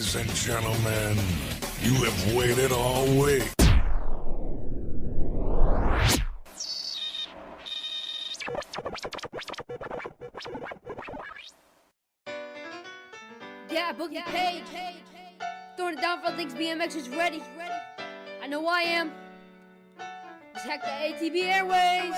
Ladies and gentlemen, you have waited all week. Yeah, Boogie Page. Throwing it down for Things BMX is ready. I know I am. Just hack the ATV Airways.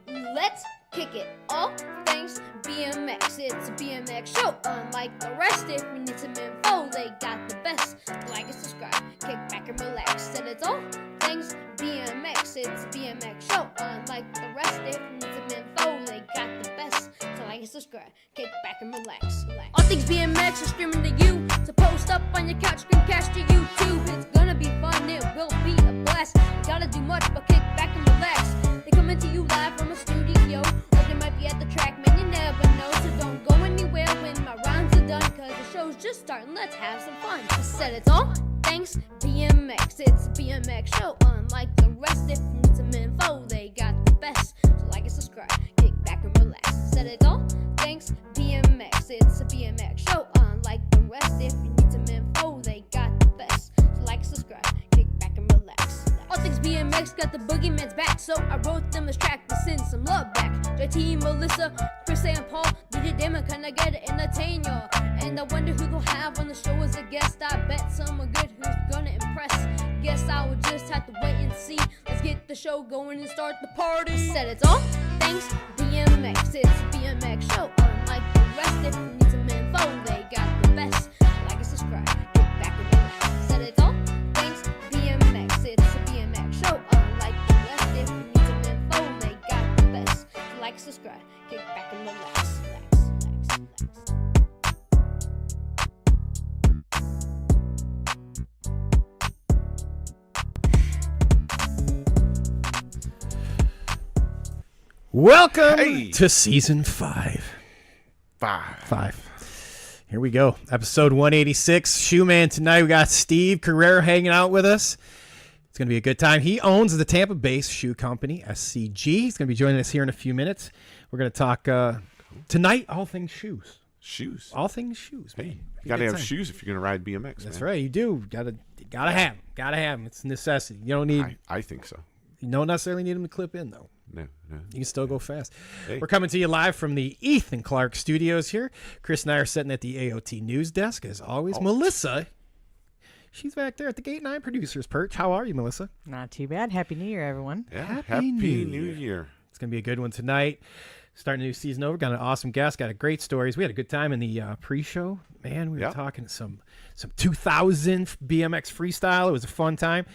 Let's kick it. All things BMX. It's a BMX show. Unlike the rest, if we need some info, they got the best. Like and subscribe, kick back and relax. And it's all things BMX. It's a BMX show. Unlike the rest, if we need some info, they got the best. So like and subscribe, kick back and relax. All things BMX are streaming to you. So post up on your couch, screencast to YouTube. It's gonna be fun, it will be a blast. You gotta do much but kick back and relax. They coming to you live from a studio, or they might be at the track, man, you never know. So don't go anywhere when my rhymes are done, cause the show's just starting, let's have some fun. I said it's all thanks BMX, it's a BMX show. Unlike the rest, if you need some info, they got the best. So like and subscribe, kick back and relax. I said it's all thanks BMX, it's a BMX show. Unlike the rest, if you need some info, they got the best. So like and subscribe, kick back and relax. All things BMX got the boogeyman's back, so I wrote them this track to send some love back. JT, Melissa, Chris and Paul, DJ Damon, can I get it entertain y'all? And I wonder who they'll have on the show as a guest. I bet someone good who's gonna impress. Guess I will just have to wait and see. Let's get the show going and start the party. Said it's all thanks BMX, it's a BMX show. Unlike the rest, if you need some info, they got the best. Like and subscribe, kick back and relax. Said it's all thanks BMX, it's a BMX show. Unlike the rest, if you need some info, they got the best. Like, subscribe, kick back and relax. Welcome to season 5. Here we go. Episode 186. Shoe Man tonight. We got Steve Caro hanging out with us. It's going to be a good time. He owns the Tampa-based shoe company, SCg. He's going to be joining us here in a few minutes. We're going to talk tonight, all things shoes. Shoes. All things shoes. Hey, you got to have shoes if you're going to ride BMX. That's man. right. You do. Gotta have them. Gotta have them. It's a necessity. You don't need. I think so. You don't necessarily need them to clip in, though. No. You can still go fast. Hey. We're coming to you live from the Ethan Clark studios here. Chris and I are sitting at the AOT news desk, as always. Melissa, she's back there at the Gate 9 producer's perch. How are you, Melissa? Not too bad. Happy New Year, everyone. Yeah, Happy New Year. It's going to be a good one tonight. Starting a new season over. Got an awesome guest. Got a great stories. We had a good time in the pre-show. Man, we were talking some 2000 BMX freestyle. It was a fun time.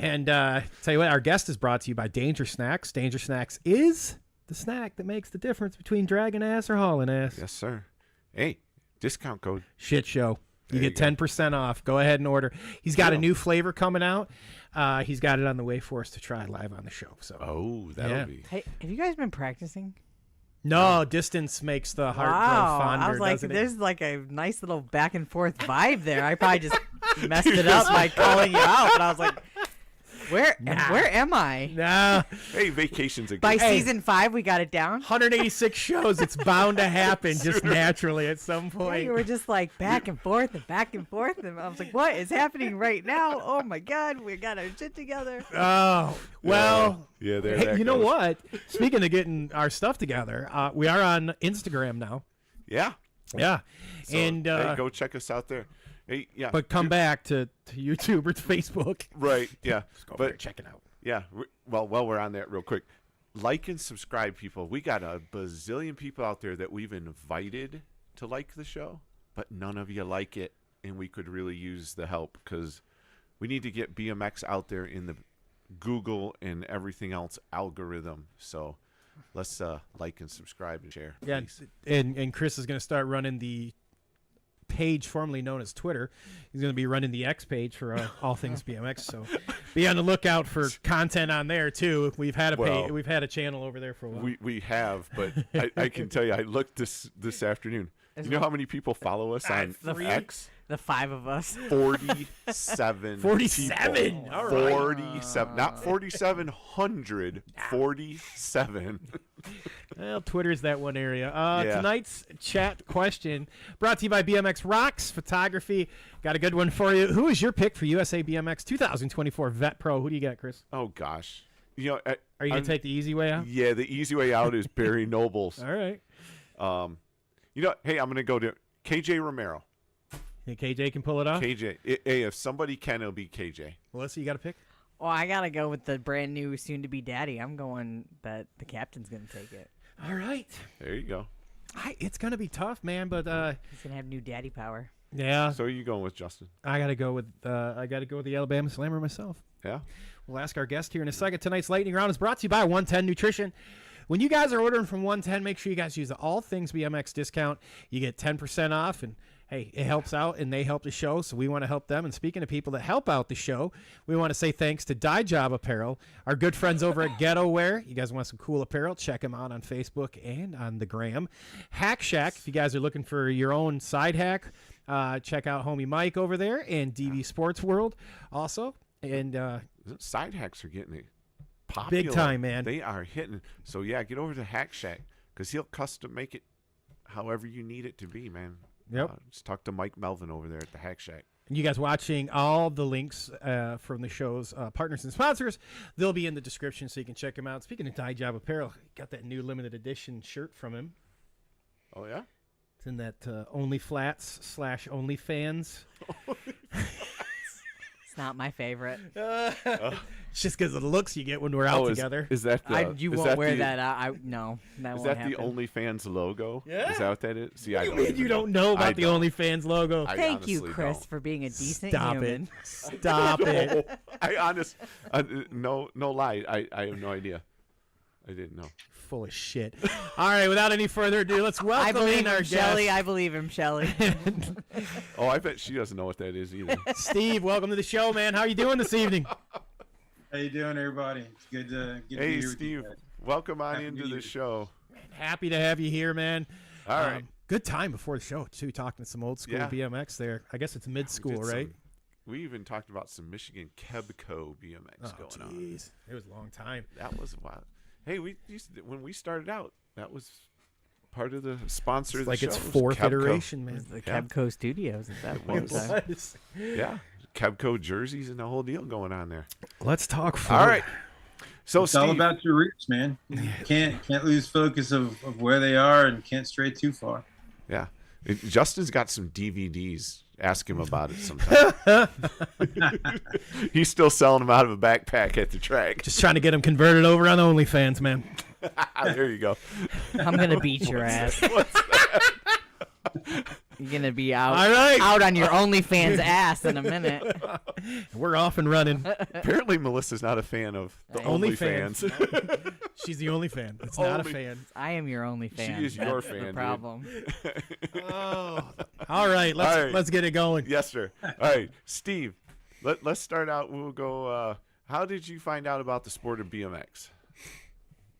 And tell you what, our guest is brought to you by Danger Snacks. Danger Snacks is the snack that makes the difference between dragging ass or hauling ass. Yes, sir. Hey, discount code. Shit show. You There get you 10% off. Go ahead and order. He's got a new flavor coming out. He's got it on the way for us to try live on the show. So That'll be. Hey, have you guys been practicing? no, distance makes the heart grow fonder. I was like, doesn't it? there's like a nice little back and forth vibe there. I probably just messed it up by calling you out, but I was like, where am I? Nah. Hey, vacation's a good By Hey. season 5, we got it down. 186 shows. It's bound to happen just naturally at some Yeah, point. you were just like back and forth and back and forth, and I was like, what is happening right now? Oh my God, we got our shit together. Oh, well. Yeah, there Hey, that you know goes. what? Speaking of getting our stuff together, we are on Instagram now. Yeah. Yeah. So, and hey, go check us out there. Hey, yeah. but come back to YouTube or to Facebook. Right, yeah. Go over But there, check it out. yeah, well, while we're on that real quick, like and subscribe, people. We got a bazillion people out there that we've invited to like the show, but none of you like it, and we could really use the help because we need to get BMX out there in the Google and everything else algorithm. So let's like and subscribe and share. Yeah, please. and Chris is going to start running the page formerly known as Twitter. He's going to be running the X page for all things BMX. So be on the lookout for content on there too. We've had we've had a channel over there for a while. We have, but I can tell you, I looked this afternoon. You know how many people follow us on X? The 5 of us. 47. 47. People. All right. 47. Not 4,700. 47. Well, Twitter's that one area. Yeah. Tonight's chat question brought to you by BMX Rocks Photography. Got a good one for you. Who is your pick for USA BMX 2024 Vet Pro? Who do you got, Chris? Oh gosh, you know, Are you gonna take the easy way out? Yeah, the easy way out is Barry Nobles. All right. You know, hey, I'm gonna go to KJ Romero. Think KJ can pull it off? KJ, hey, if somebody can, it'll be KJ. Melissa, you got a pick? Well, I gotta go with the brand new soon-to-be daddy. I'm going that the captain's gonna take it. All right. There you go. It's gonna be tough, man, but He's gonna have new daddy power. yeah. So you going with Justin? I gotta go with the Alabama Slammer myself. Yeah. We'll ask our guest here in a second. Tonight's lightning round is brought to you by 110 Nutrition. When you guys are ordering from 110, make sure you guys use the All Things BMX discount. You get 10% off, and hey, it helps out, and they help the show, so we want to help them. And speaking of people that help out the show, we want to say thanks to Dye Job Apparel, our good friends over at Ghetto Wear. You guys want some cool apparel? Check them out on Facebook and on the gram. Hack Shack, if you guys are looking for your own side hack, check out homie Mike over there, and DV Sports World also. And Side hacks are getting it popular. big time, man. They are hitting. So yeah, get over to Hack Shack because he'll custom make it however you need it to be, man. Yep. Just talk to Mike Melvin over there at the Hack Shack. And you guys watching, all the links from the show's partners and sponsors, they'll be in the description so you can check them out. Speaking of Dye Job Apparel, got that new limited edition shirt from him. Oh yeah. It's in that OnlyFlats/OnlyFans. It's not my favorite. It's just because of the looks you get when we're out together. Is that the, You is won't that wear the, that. No, that Is won't that happen. the OnlyFans logo? Yeah. Is that what that is? See, What I do you don't mean you even don't know I about the don't. OnlyFans logo? I Thank you, honestly Chris, don't. for being a decent Stop human. it. Stop it. No lie. I have no idea. I didn't know. Full of shit. All right, without any further ado, let's I welcome believe in our him, guest. Shelly. I believe him, Shelly. Oh, I bet she doesn't know what that is either. Steve, welcome to the show, man. How you doing this evening? How you doing, everybody? It's good to be Hey, here with you Steve. guys. Welcome on Happy into New the Year. show. Happy to have you here, man. All right. Good time before the show, too, talking to some old school Yeah. BMX there. I guess it's We mid-school, did right? We even talked about some Michigan Kebco BMX Oh, going on. jeez. It was a long time. That was wild. Hey, when we started out, that was part of the sponsor of the Like show. its It was fourth Kebco. iteration, man. The Yeah. Kebco Studios at that point. was. so- Yeah, Kebco jerseys and the whole deal going on there. Let's talk All forward. right. So It's all Steve, about your roots, man. You can't lose focus of where they are and can't stray too far. yeah, Justin's got some DVDs. Ask him about it sometime. He's still selling them out of a backpack at the track. Just trying to get him converted over on OnlyFans, man. There you go. I'm gonna beat your ass. You're gonna be out, All right. out on your OnlyFans ass in a minute. We're off and running. Apparently, Melissa's not a fan of the OnlyFans. OnlyFans. She's the only fan. It's not a Only- fan. I am your OnlyFans. She is your That's fan, The dude. problem. Oh. All right, let's get it going. Yes, sir. All right, Steve. Let's start out. We'll go. How did you find out about the sport of BMX?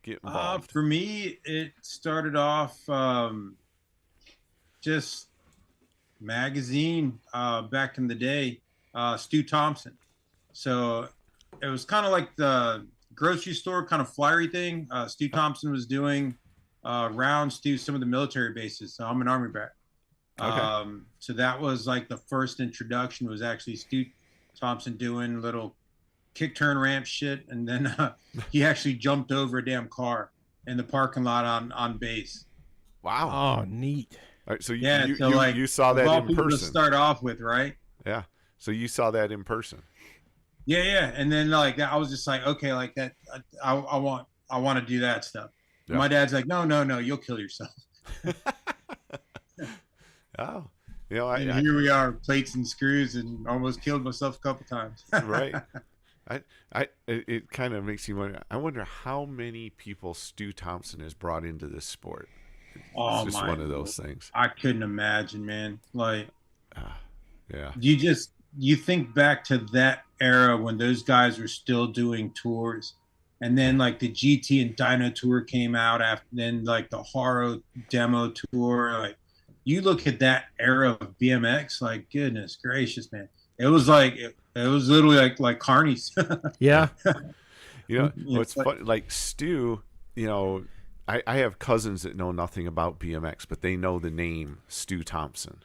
Get involved. For me, it started off just magazine back in the day, Stu Thompson. So it was kind of like the grocery store kind of flyery thing. Stu Thompson was doing rounds to some of the military bases. So I'm an Army brat. Okay. So that was like the first introduction was actually Stu Thompson doing little kick turn ramp shit. And then he actually jumped over a damn car in the parking lot on base. Wow. Oh, neat. All right, so Yeah, you, so you, like you saw of that all in people to person. start off with, right? Yeah. So you saw that in person. Yeah. And then like I was just like, okay, like that. I want to do that stuff. Yeah. My dad's like, no, you'll kill yourself. Oh. You know, And I here we are, plates and screws, and almost killed myself a couple times. right. It kind of makes you wonder. I wonder how many people Stu Thompson has brought into this sport. Oh, It's just my one of those things. I couldn't imagine, man. Like Yeah. you think back to that era when those guys were still doing tours, and then like the GT and Dyno tour came out after, then like the Haro demo tour. Like you look at that era of BMX, like goodness gracious, man. It was like it was literally like carnies. Yeah. You know, Yeah, what's but- fun, like Stu, you know, I have cousins that know nothing about BMX, but they know the name Stu Thompson.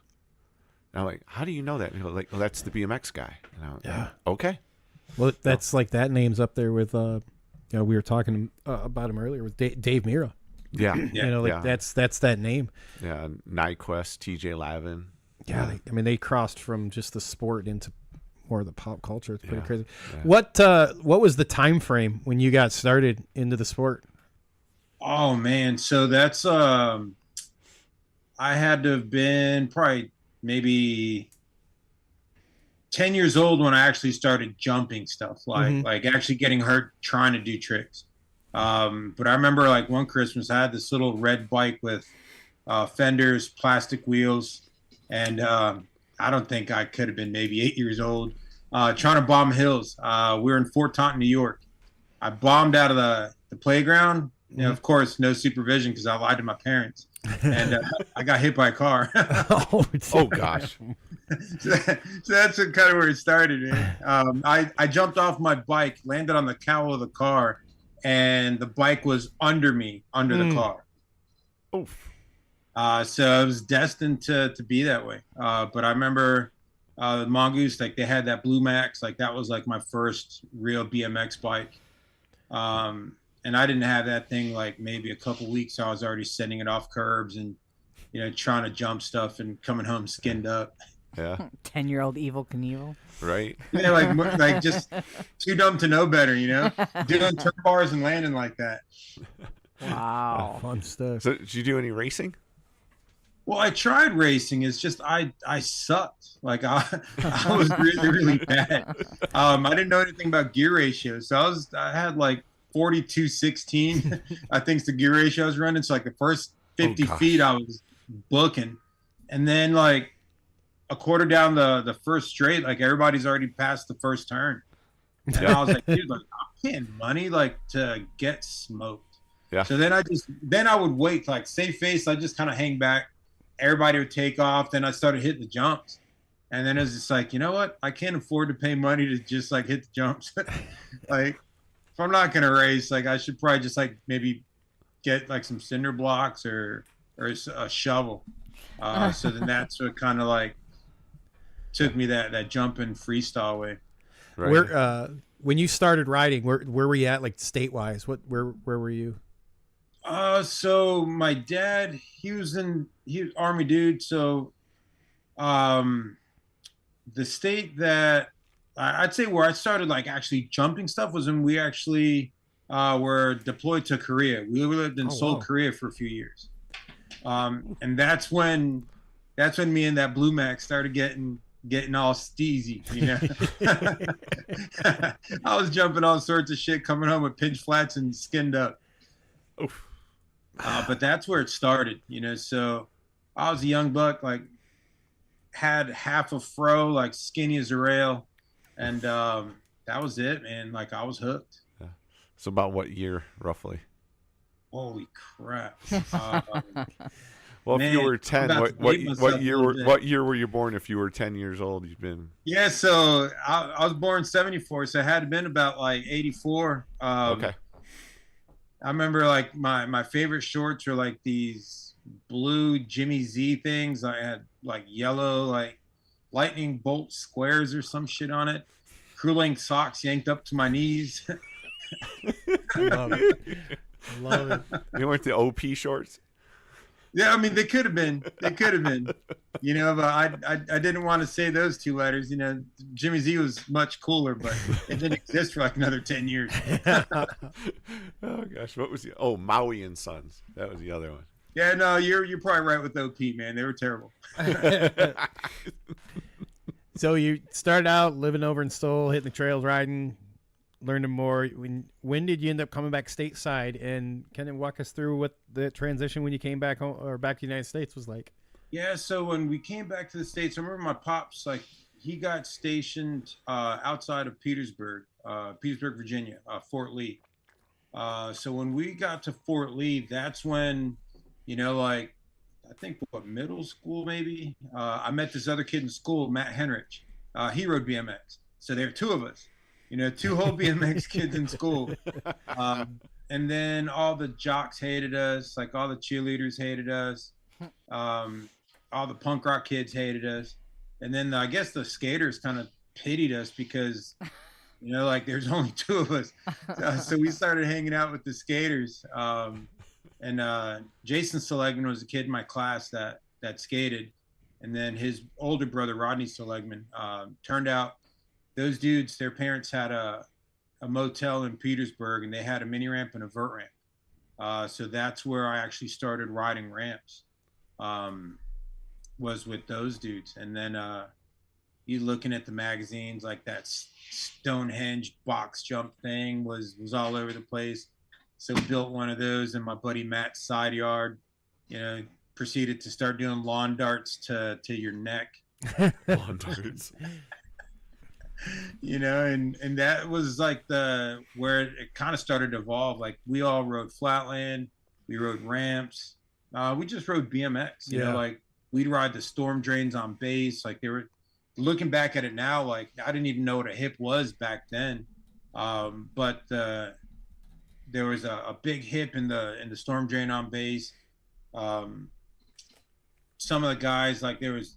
And I'm like, how do you know that? And like, well, that's the BMX guy. And I'm, Yeah. Okay. Well, that's like that name's up there with we were talking about him earlier with Dave Mira. Yeah. That's that name. Yeah. Nyquist, TJ Lavin. Yeah. They crossed from just the sport into more of the pop culture. It's pretty crazy. Yeah. What was the time frame when you got started into the sport? Oh man, so that's I had to have been probably maybe 10 years old when I actually started jumping stuff, like actually getting hurt trying to do tricks. But I remember like one Christmas I had this little red bike with fenders, plastic wheels, and I don't think I could have been maybe 8 years old, trying to bomb hills. We were in Fort Taunton, New York. I bombed out of the playground. Of course, no supervision because I lied to my parents, and I got hit by a car. Oh gosh! so that's kind of where it started. Man. I jumped off my bike, landed on the cowl of the car, and the bike was under me, under the car. Oof. So it was destined to be that way. But I remember the Mongoose, like they had that Blue Max, like that was like my first real BMX bike. And I didn't have that thing like maybe a couple weeks. So I was already sending it off curbs and, trying to jump stuff and coming home skinned up. Yeah. 10-year-old Evil Knievel. Right. Yeah, like just too dumb to know better, doing turn bars and landing like that. Wow. Fun stuff. So did you do any racing? Well, I tried racing. It's just I sucked. Like I was really, really bad. I didn't know anything about gear ratios. So I had like 42-16, I think's the gear ratio I was running. So like the first 50 feet I was booking. And then like a quarter down the first straight, like everybody's already passed the first turn. And I was like, dude, like I'm paying money like to get smoked. Yeah. So then I would wait, like save face, I just kind of hang back. Everybody would take off. Then I started hitting the jumps. And then it was just like, you know what? I can't afford to pay money to just like hit the jumps. Like if I'm not going to race, like I should probably just like maybe get like some cinder blocks or a shovel. So then that's what kind of like took me that jumping freestyle way. Right. Where when you started riding, where were you at like state-wise? Where were you? So my dad, he was Army dude. So, the state that I'd say where I started like actually jumping stuff was when we actually were deployed to Korea. We lived in Seoul, Korea for a few years. And that's when me and that Blue Max started getting all steezy, I was jumping all sorts of shit, coming home with pinch flats and skinned up. Oof. But that's where it started, so I was a young buck, like had half a fro, like skinny as a rail, and that was it, man. Like I was hooked. Yeah. So about what year roughly? Holy crap. Well, man, if you were 10, what year were you born? If you were 10 years old, you've been. Yeah, so I was born 74, so it had been about like 84. Okay. I remember like my favorite shorts were like these blue Jimmy Z things. I had like yellow like lightning bolt squares or some shit on it. Crew length socks yanked up to my knees. I love it. I love it. You weren't the OP shorts? Yeah, I mean they could have been. But I didn't want to say those two letters. Jimmy Z was much cooler, but it didn't exist for like another 10 years. Oh gosh, what was the Maui and Sons? That was the other one. Yeah, no, you're probably right with OP, man. They were terrible. So you started out living over in Seoul, hitting the trails, riding, learning more. When did you end up coming back stateside? And can you walk us through what the transition when you came back home or back to the United States was like? Yeah, so when we came back to the States, I remember my pops, like he got stationed outside of Petersburg, Virginia, Fort Lee. So when we got to Fort Lee, that's when, like I think middle school maybe, I met this other kid in school, Matt Henrich. He rode BMX. So there were two of us, two whole BMX kids in school. and then all the jocks hated us, like all the cheerleaders hated us, all the punk rock kids hated us, and then I guess the skaters kind of pitied us because, like there's only two of us, so we started hanging out with the skaters. And Jason Seligman was a kid in my class that skated, and then his older brother Rodney Seligman. Turned out those dudes, their parents had a motel in Petersburg, and they had a mini ramp and a vert ramp. So that's where I actually started riding ramps. Was with those dudes, and then you looking at the magazines, like that Stonehenge box jump thing was all over the place. So we built one of those in my buddy Matt's side yard. Proceeded to start doing lawn darts to your neck. Lawn darts. And that was like where it kind of started to evolve. Like we all rode flatland, we rode ramps, we just rode BMX. Like we'd ride the storm drains on base. Like they were looking back at it now, like I didn't even know what a hip was back then. But there was a big hip in the storm drain on base. Some of the guys, like there was,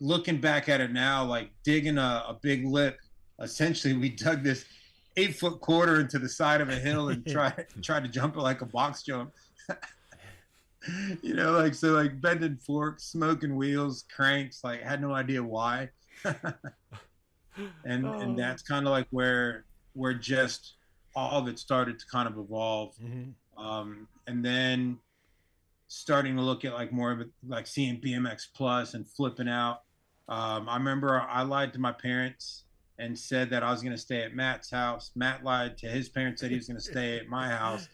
looking back at it now, like digging a big lip. Essentially, we dug this 8-foot quarter into the side of a hill and tried to jump it like a box jump. Like bending forks, smoking wheels, cranks, like had no idea why. and that's kind of like where just all of it started to kind of evolve. Mm-hmm. And then starting to look at like more of it, like seeing BMX Plus and flipping out. I remember I lied to my parents and said that I was going to stay at Matt's house. Matt lied to his parents, said he was going to stay at my house.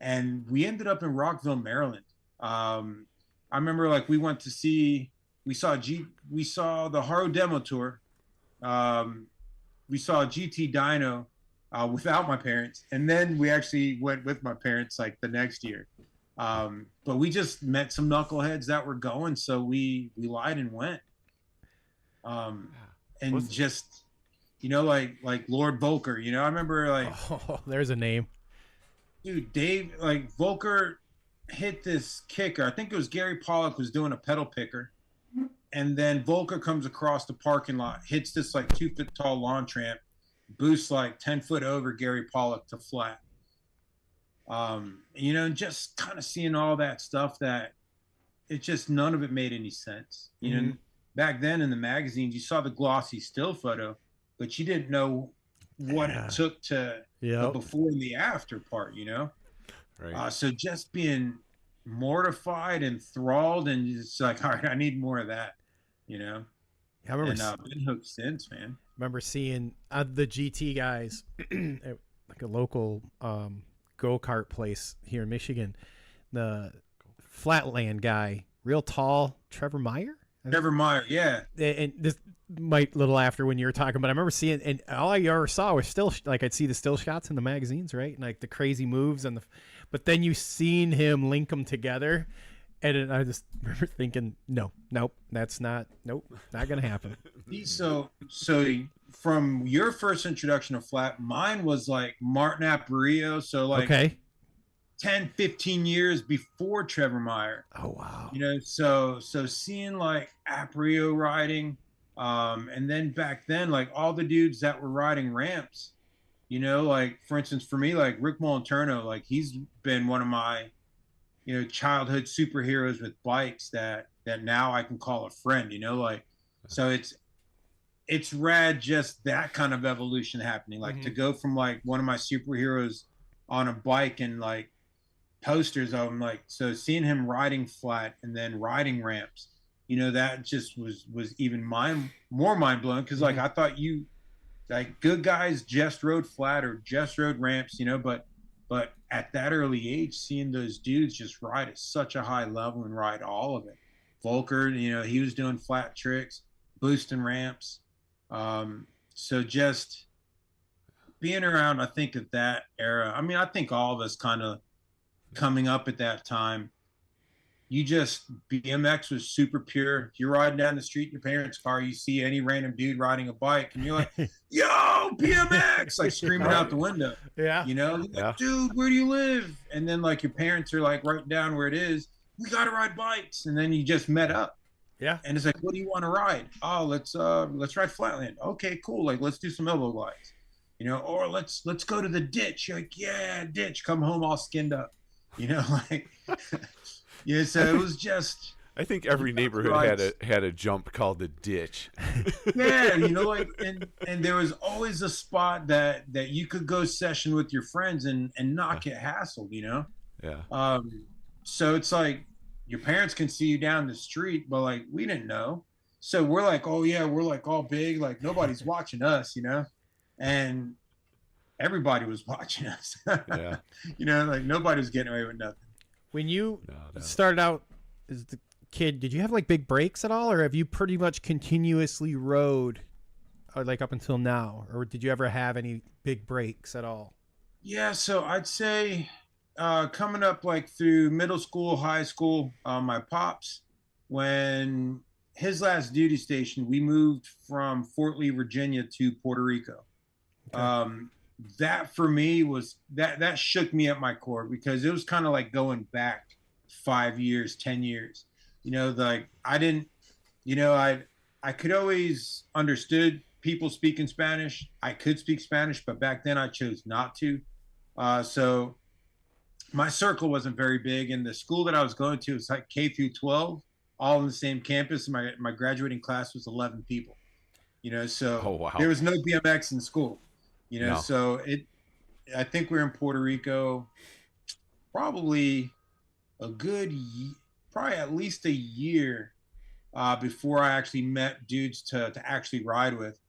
And we ended up in Rockville, Maryland. I remember like we saw the Haro demo tour. We saw GT Dyno without my parents. And then we actually went with my parents like the next year. But we just met some knuckleheads that were going. So we lied and went. And just, like Lord Volker, I remember like, oh, there's a name. Dude, Dave, like Volker hit this kicker. I think it was Gary Pollock was doing a pedal picker. And then Volker comes across the parking lot, hits this like 2-foot tall launch tramp, boosts like 10 foot over Gary Pollock to flat. And just kind of seeing all that stuff that it just, none of it made any sense. Mm-hmm. Back then in the magazines, you saw the glossy still photo, but you didn't know what it took to the before and the after part, Right. So just being mortified, enthralled, and just like, all right, I need more of that, I remember been hooked since, man. Remember seeing the GT guys at like a local go-kart place here in Michigan, the Flatland guy, real tall, Trevor Meyer. Trevor Meyer, yeah. And this might little after when you were talking, but I remember seeing, and all I ever saw was still, like I'd see the still shots in the magazines, right? And like the crazy moves but then you seen him link them together, and I just remember thinking, nope, that's not gonna happen. So from your first introduction of flat, mine was like Martin Aparicio, so like okay. 10, 15 years before Trevor Meyer. Oh, wow. So seeing like Aprio riding, and then back then, like all the dudes that were riding ramps, like for instance, for me, like Rick Molinterno, like he's been one of my, childhood superheroes with bikes that now I can call a friend, like, so it's rad just that kind of evolution happening, like to go from like one of my superheroes on a bike and like posters of him, like, so seeing him riding flat and then riding ramps, that just was even more mind blowing, because like I thought like good guys just rode flat or just rode ramps, but at that early age, seeing those dudes just ride at such a high level and ride all of it. Volker, he was doing flat tricks, boosting ramps. So just being around, I think at that era, I mean, I think all of us kind of coming up at that time, BMX was super pure. You're riding down the street in your parents' car, you see any random dude riding a bike, and you're like, yo, BMX, like screaming out the window. Yeah. You know, like, dude, where do you live? And then like your parents are like writing down where it is. We got to ride bikes. And then you just met up. Yeah. And it's like, what do you want to ride? Oh, let's ride flatland. Okay, cool. Like, let's do some elbow glides, you know, or let's go to the ditch. You're like, yeah, ditch. Come home all skinned up, you know, like, yeah. So it was just. I think every neighborhood had a jump called the ditch. Yeah, you know, like, and there was always a spot that you could go session with your friends and not get hassled, you know. Yeah. So it's like your parents can see you down the street, but like we didn't know. So we're like, oh yeah, we're like all big, like nobody's watching us, you know, and everybody was watching us. Yeah. You know, like nobody was getting away with nothing. When you started out as the kid, did you have like big breaks at all, or have you pretty much continuously rode like up until now, or did you ever have any big breaks at all? Yeah, so I'd say coming up like through middle school, high school, my pops, when his last duty station, we moved from Fort Lee, Virginia to Puerto Rico. Okay. That for me was that shook me at my core, because it was kind of like going back 5 years, 10 years. You know, like I didn't, you know, I could always understood people speaking Spanish. I could speak Spanish, but back then I chose not to. So my circle wasn't very big, and the school that I was going to was like K through 12, all in the same campus. My graduating class was 11 people, you know, so there was no BMX in school, you know, so I think we were in Puerto Rico probably probably at least a year before I actually met dudes to actually ride with.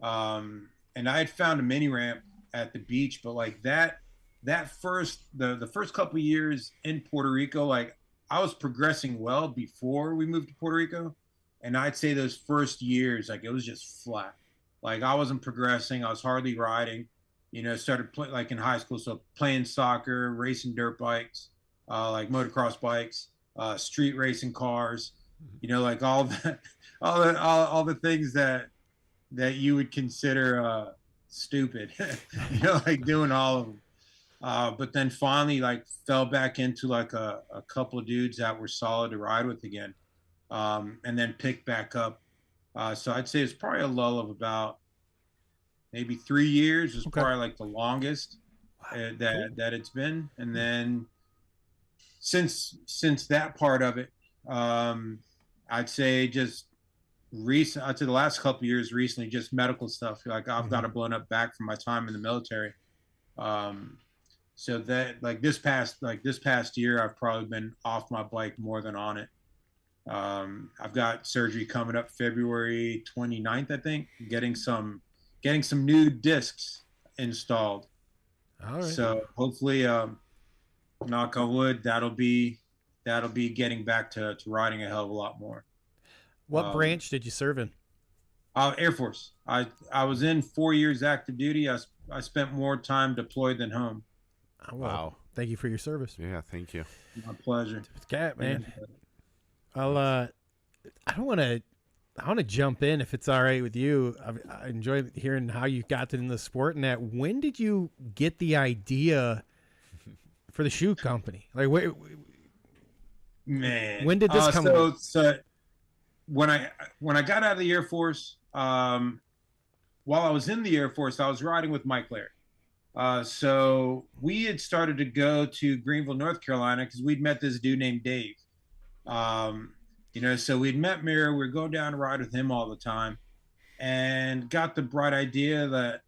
And I had found a mini ramp at the beach, but like the first couple of years in Puerto Rico, like I was progressing well before we moved to Puerto Rico. And I'd say those first years, like it was just flat. Like I wasn't progressing. I was hardly riding, you know, started like in high school. So playing soccer, racing dirt bikes, like motocross bikes, street racing cars, you know, like all the things that you would consider stupid, you know, like doing all of them. But then finally like fell back into like a couple of dudes that were solid to ride with again, and then picked back up. So I'd say it's probably a lull of about maybe 3 years is probably like the longest that it's been. And then since that part of it, I'd say just I'd say the last couple of years recently, just medical stuff. Like I've got a blown up back from my time in the military. So that like this past year, I've probably been off my bike more than on it. I've got surgery coming up February 29th, I think, getting some new discs installed. All right. So hopefully, knock on wood, that'll be getting back to riding a hell of a lot more. What branch did you serve in? Air Force. I was in 4 years active duty. I spent more time deployed than home. Oh, wow. Thank you for your service. Yeah, thank you. My pleasure. Cat, man. I want to jump in if it's all right with you. I enjoy hearing how you got into the sport and that. When did you get the idea for the shoe company? Like, man, when did this come? So when I got out of the Air Force, while I was in the Air Force, I was riding with Mike Laird. So we had started to go to Greenville, North Carolina, because we'd met this dude named Dave. You know, so we'd met Mira. We were going down to ride with him all the time, and got the bright idea that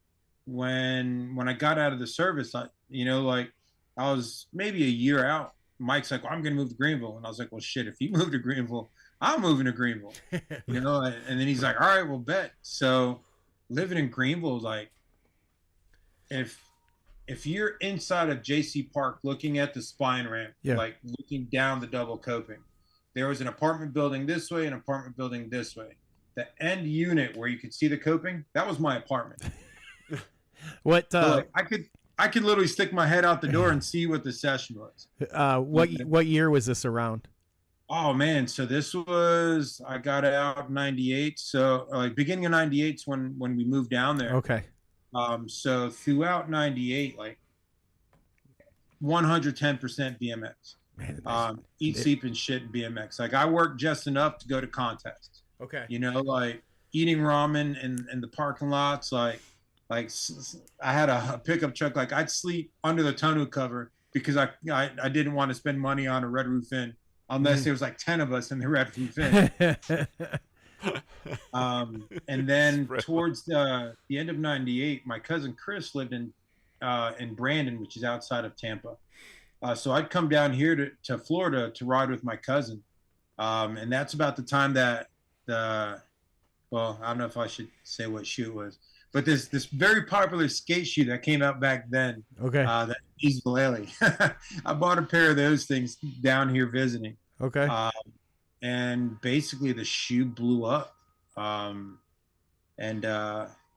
when I got out of the service, I was maybe a year out. Mike's like, well, I'm going to move to Greenville. And I was like, well, shit, if you move to Greenville, I'm moving to Greenville, you know? And then he's like, all right, well, bet. So living in Greenville, like if you're inside of JC Park looking at the spine ramp, like looking down the double coping, there was an apartment building this way, an apartment building this way. The end unit where you could see the coping, that was my apartment. What so like, I could literally stick my head out the door and see what the session was. What year was this around? Oh man, so this was I got out in '98. So like beginning of '98 is when we moved down there. Okay. So throughout '98, like 110% BMX. Man, Eat, sleep, and shit in BMX. Like I worked just enough to go to contests. okay. You know, like eating ramen in the parking lots. Like I had a pickup truck. Like I'd sleep under the tonneau cover because I didn't want to spend money on a Red Roof Inn unless there was like 10 of us in the Red Roof Inn. And then towards the end of '98, my cousin Chris lived in Brandon, which is outside of Tampa. So I'd come down here to Florida to ride with my cousin. And that's about the time that well, I don't know if I should say what shoe it was, but this very popular skate shoe that came out back then. Okay. That Easy. I bought a pair of those things down here visiting. Okay. And basically the shoe blew up. The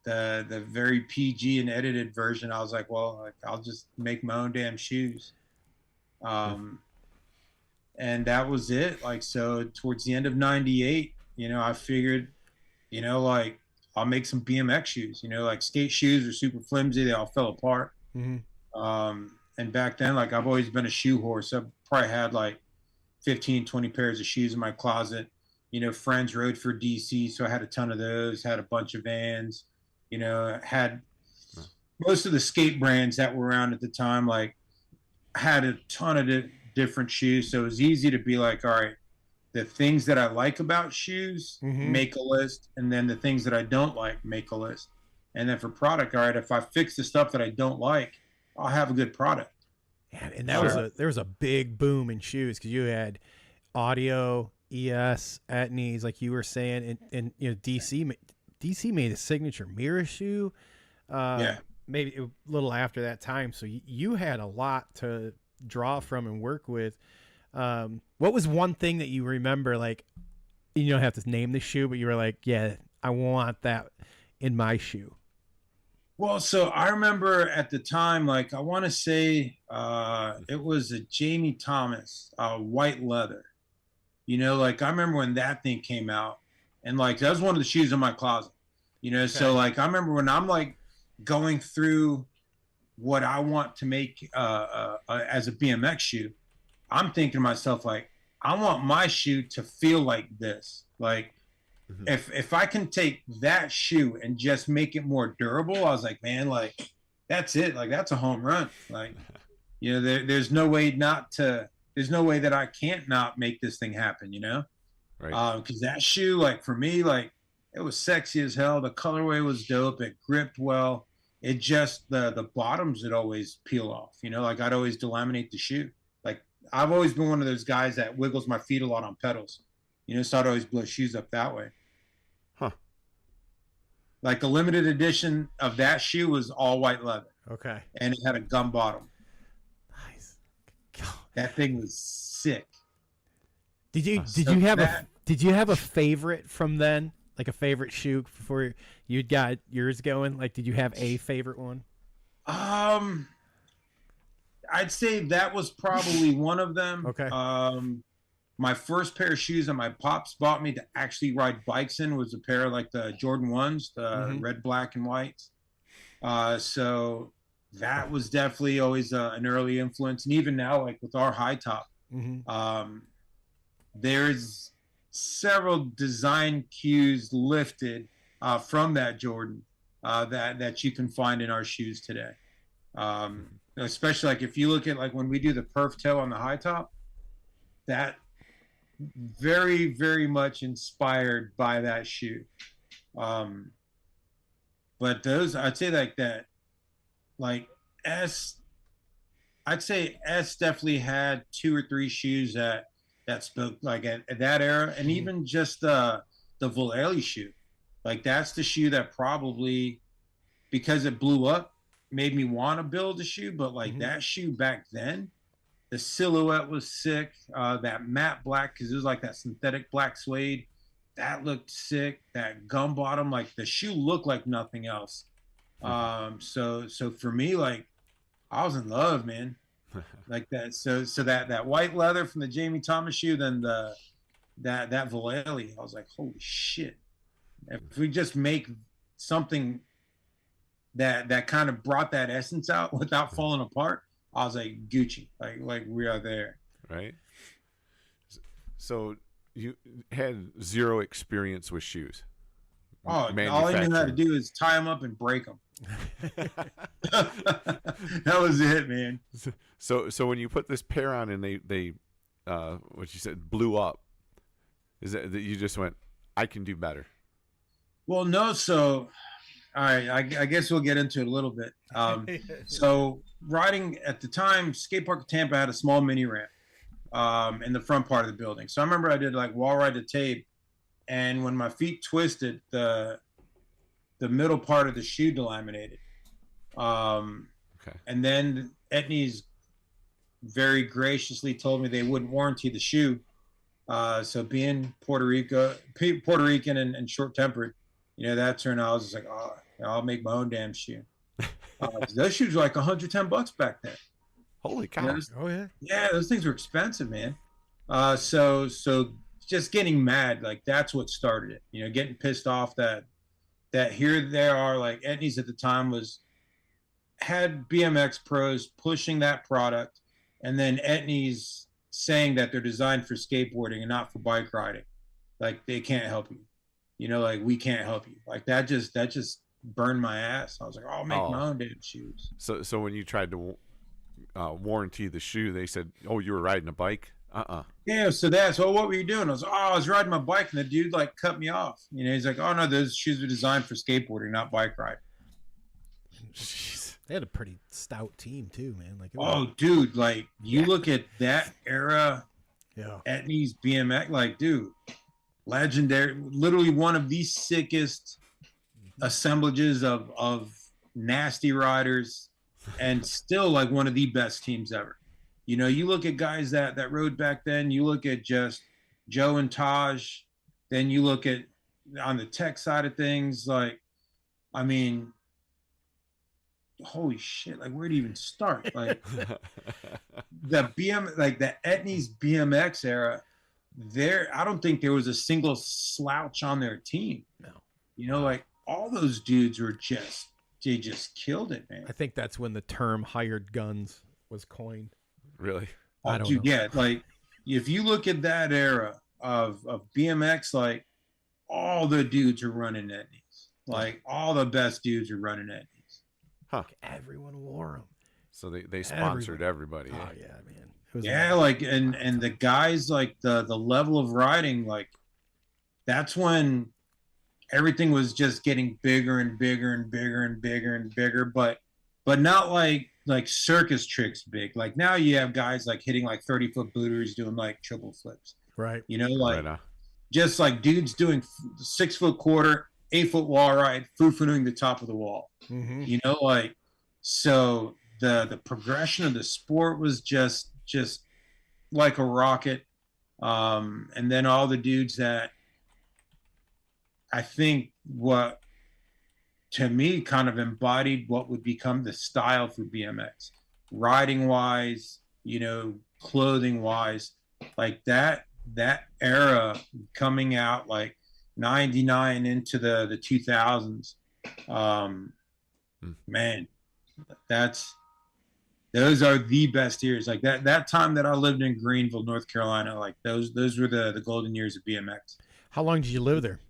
very PG and edited version, I was like, well, like, I'll just make my own damn shoes. And that was it. Like, so towards the end of '98, you know, I figured, you know, like I'll make some BMX shoes, you know, like skate shoes are super flimsy. They all fell apart. And back then, like I've always been a shoe horse. I probably had like 15, 20 pairs of shoes in my closet. You know, friends rode for DC, so I had a ton of those, had a bunch of Vans, you know, had most of the skate brands that were around at the time, like had a ton of different shoes. So it was easy to be like, all right, the things that I like about shoes, make a list. And then the things that I don't like, make a list. And then for product, all right, if I fix the stuff that I don't like, I'll have a good product. And that there was a big boom in shoes because you had audio, ES, at knees, like you were saying, and you know DC made a signature mirror shoe. Maybe a little after that time. So you had a lot to draw from and work with. What was one thing that you remember? Like, you don't have to name the shoe, but you were like, yeah, I want that in my shoe. Well, so I remember at the time, like I want to say it was a Jamie Thomas white leather. You know, like I remember when that thing came out, and like that was one of the shoes in my closet. You know, so like I remember when I'm like going through what I want to make as a BMX shoe, I'm thinking to myself like, I want my shoe to feel like this. Like if I can take that shoe and just make it more durable, I was like, man, like that's it. Like that's a home run. Like, you know, there's no way that I can't not make this thing happen, you know? Right. Because that shoe, like for me, like it was sexy as hell. The colorway was dope. It gripped well. It just, the bottoms would always peel off, you know? Like I'd always delaminate the shoe. Like I've always been one of those guys that wiggles my feet a lot on pedals, you know? So I'd always blow shoes up that way. Like a limited edition of that shoe was all white leather. Okay. And it had a gum bottom. Nice. God. That thing was sick. Did you have a favorite from then? Like a favorite shoe before you'd got yours going? Like, did you have a favorite one? I'd say that was probably one of them. Okay. My first pair of shoes that my pops bought me to actually ride bikes in was a pair of like the Jordan 1s, the red, black, and whites. So that was definitely always an early influence. And even now, like with our high top, there's several design cues lifted from that Jordan that you can find in our shoes today. Especially like if you look at like when we do the perf toe on the high top, that very, very much inspired by that shoe. But those, I'd say like that, like I'd say S definitely had 2 or 3 shoes that spoke like at that era. And even just the Vallely shoe, like that's the shoe that probably, because it blew up, made me want to build a shoe. But like that shoe back then, the silhouette was sick. That matte black, because it was like that synthetic black suede, that looked sick. That gum bottom, like the shoe looked like nothing else. So for me, like I was in love, man. like that. So that white leather from the Jamie Thomas shoe, then that Vallely, I was like, holy shit! If we just make something that kind of brought that essence out without falling apart, I was like, Gucci, like we are there. Right. So you had zero experience with shoes. Oh, all I knew how to do is tie them up and break them. That was it, man. So when you put this pair on and they what you said blew up, is that you just went, I can do better? Well, no. So, all right, I guess we'll get into it a little bit. So riding at the time, skate park Tampa had a small mini ramp in the front part of the building. So I remember I did like wall ride to tape, and when my feet twisted, the middle part of the shoe delaminated. Okay. And then Etnies very graciously told me they wouldn't warranty the shoe. So being Puerto Rican and short-tempered, that turned out I was just like, oh, I'll make my own damn shoe. Those shoes were like $110 back then. Holy cow! Oh yeah. Yeah, those things were expensive, man. So just getting mad, like that's what started it. Getting pissed off that here they are, like Etnies at the time had BMX pros pushing that product, and then Etnies saying that they're designed for skateboarding and not for bike riding. Like they can't help you. Like we can't help you. Like that just burned my ass. I was like, I'll make my own damn shoes. So when you tried to warranty the shoe, they said, oh, you were riding a bike? Yeah, so what were you doing? I was like, I was riding my bike, and the dude like cut me off. He's like, oh no, those shoes were designed for skateboarding, not bike riding. Jeez. They had a pretty stout team too, man. Like, dude, like you look at that era, yeah, Etnies BMX, like, dude, legendary, literally one of the sickest assemblages of nasty riders, and still like one of the best teams ever. You look at guys that rode back then, you look at just Joe and Taj, then you look at on the tech side of things, like, I mean, holy shit, like where to even start? Like the Etnies BMX era, I don't think there was a single slouch on their team. No. Like all those dudes were they just killed it, man. I think that's when the term hired guns was coined. Really? I don't know. Yeah, like if you look at that era of BMX, like all the dudes are running Etnies. Like all the best dudes are running Etnies. Huh. Everyone wore them. So they sponsored everybody. Oh yeah, man. It was amazing. Like and the guys, like the level of riding, like that's when everything was just getting bigger and bigger and bigger and bigger and bigger, but not like circus tricks big. Like now you have guys like hitting like 30-foot booters doing like triple flips. Right. Just like dudes doing 6-foot quarter, 8-foot wall ride, foo-fooing the top of the wall. Mm-hmm. So the progression of the sport was just like a rocket. And then all the dudes that I think what to me kind of embodied what would become the style for BMX, riding wise, clothing wise, like that era coming out like 99 into the 2000s. Man, those are the best years. Like that time that I lived in Greenville, North Carolina, like those were the golden years of BMX. How long did you live there?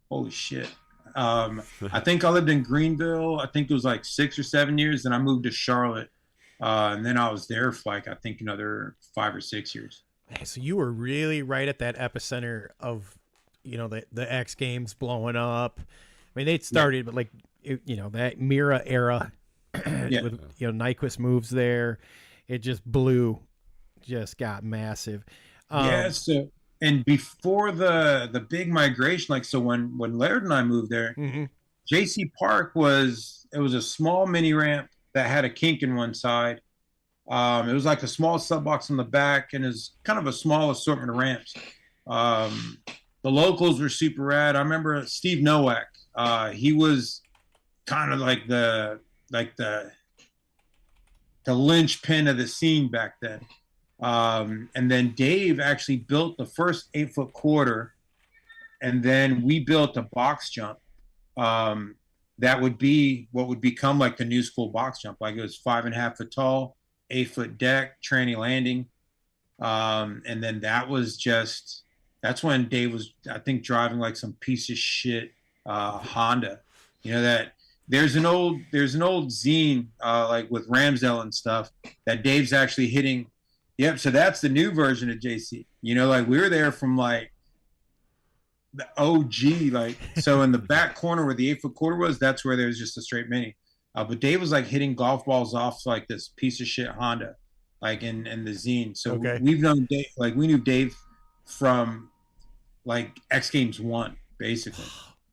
Holy shit. I think I lived in Greenville. I think it was like 6 or 7 years. Then I moved to Charlotte. And then I was there for like, I think another 5 or 6 years. So you were really right at that epicenter of, the X Games blowing up. I mean, they'd started, but like, that Mira era with, Nyquist moves there. It just got massive. And before the big migration, like, so when Laird and I moved there, mm-hmm. JC Park was a small mini ramp that had a kink in one side. It was like a small sub box in the back, and is kind of a small assortment of ramps. The locals were super rad. I remember Steve Nowak. He was kind of like the linchpin of the scene back then. And then Dave actually built the first 8-foot quarter, and then we built a box jump that would be what would become like the new school box jump. Like it was 5.5 foot tall, 8-foot deck, tranny landing. And then that's when Dave was, I think, driving like some piece of shit Honda. You know, that there's an old zine like with Ramsdale and stuff that Dave's actually hitting. Yep. So that's the new version of JC. You know, like we were there from like the OG, like, so in the back corner where the 8-foot quarter was, that's where there was just a straight mini. But Dave was like hitting golf balls off like this piece of shit Honda, like in the zine. So we've known Dave, like we knew Dave from like X Games 1, basically.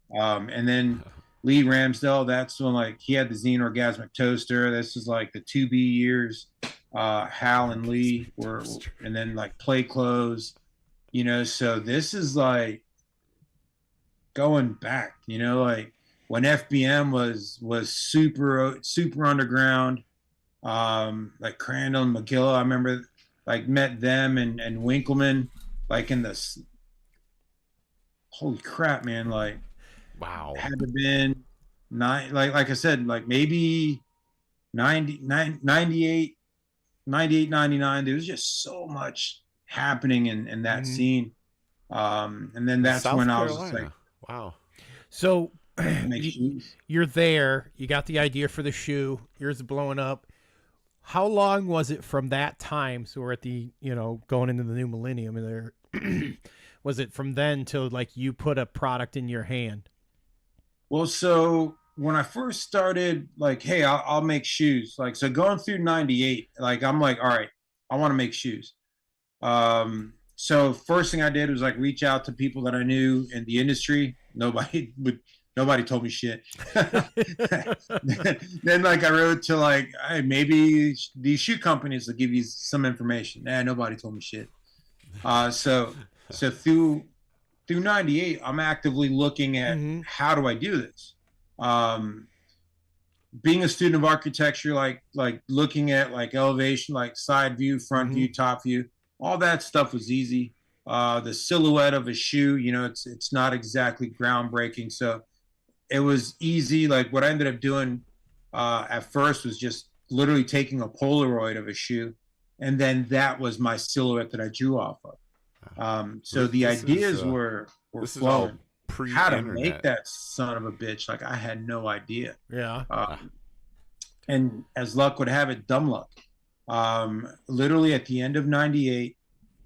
And then Lee Ramsdell, that's when like he had the zine Orgasmic Toaster. This is like the 2B years. Hal and Lee were, and then like Play Clothes, you know. So this is like going back, you know, like when FBM was super underground, like Crandall and McGill. I remember like met them and Winkleman, like in this. Holy crap, man! Like, wow, had to been like I said, like maybe 98, 99. There was just so much happening in that scene, and then that's South when Carolina. I was just like, wow. So you're there. You got the idea for the shoe. Yours is blowing up. How long was it from that time? So we're at the, you know, going into the new millennium, and there was it from then till like you put a product in your hand? Well, so when I first started, like, hey, I'll make shoes. Like, so going through 98, like, I'm like, all right, I want to make shoes. So first thing I did was like reach out to people that I knew in the industry. Nobody told me shit. Then like I wrote to like, hey, maybe these shoe companies will give you some information. Nobody told me shit. So through 98, I'm actively looking at how do I do this? Being a student of architecture, like looking at like elevation, like side view, front view, top view, all that stuff was easy. The silhouette of a shoe, you know, it's not exactly groundbreaking. So it was easy. Like what I ended up doing at first was just literally taking a Polaroid of a shoe, and then that was my silhouette that I drew off of. So the ideas were flowing. How to make that son of a bitch, like I had no idea. Yeah. And as luck would have it, dumb luck. Literally at the end of 98,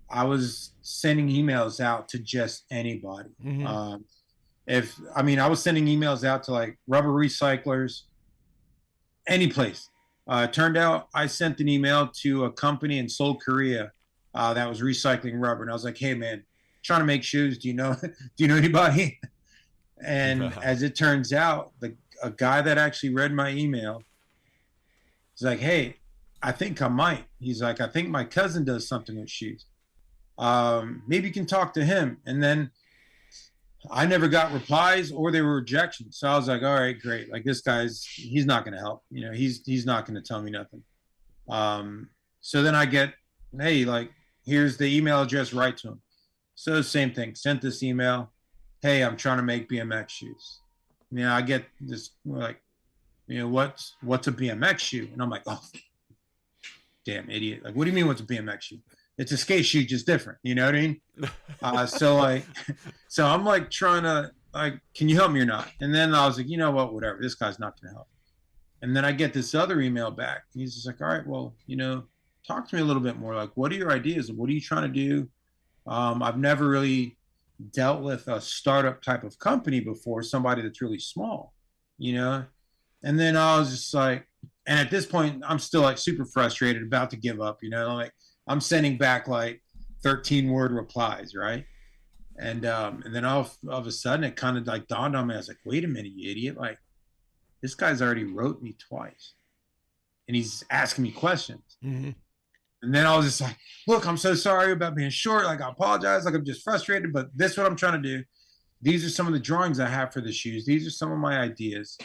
I was sending emails out to just anybody. I was sending emails out to like rubber recyclers, any place. Turned out I sent an email to a company in Seoul, Korea, that was recycling rubber, and I was like, "Hey, man, trying to make shoes. Do you know anybody?" And as it turns out, a guy that actually read my email, he's like, "Hey, I think I might." He's like, "I think my cousin does something with shoes. Maybe you can talk to him." And then I never got replies or there were rejections. So I was like, all right, great. Like this he's not going to help. You know, he's not going to tell me nothing. So then I get, hey, like, here's the email address, write to him. So same thing, sent this email. Hey, I'm trying to make BMX shoes. You know, I get this like, you know, what's a BMX shoe? And I'm like, oh, damn idiot. Like, what do you mean what's a BMX shoe? It's a skate shoe, just different. You know what I mean? So I'm like trying to like, can you help me or not? And then I was like, you know what, whatever. This guy's not going to help. And then I get this other email back. He's just like, all right, well, you know, talk to me a little bit more. Like, what are your ideas? What are you trying to do? I've never really dealt with a startup type of company before, somebody that's really small, you know? And then I was just like, and at this point, I'm still like super frustrated, about to give up, you know? Like, I'm sending back like 13-word replies, right? And then all of a sudden, it kind of like dawned on me. I was like, wait a minute, you idiot. Like, this guy's already wrote me twice. And he's asking me questions. And then I was just like, look, I'm so sorry about being short. Like, I apologize. Like, I'm just frustrated. But this is what I'm trying to do. These are some of the drawings I have for the shoes. These are some of my ideas.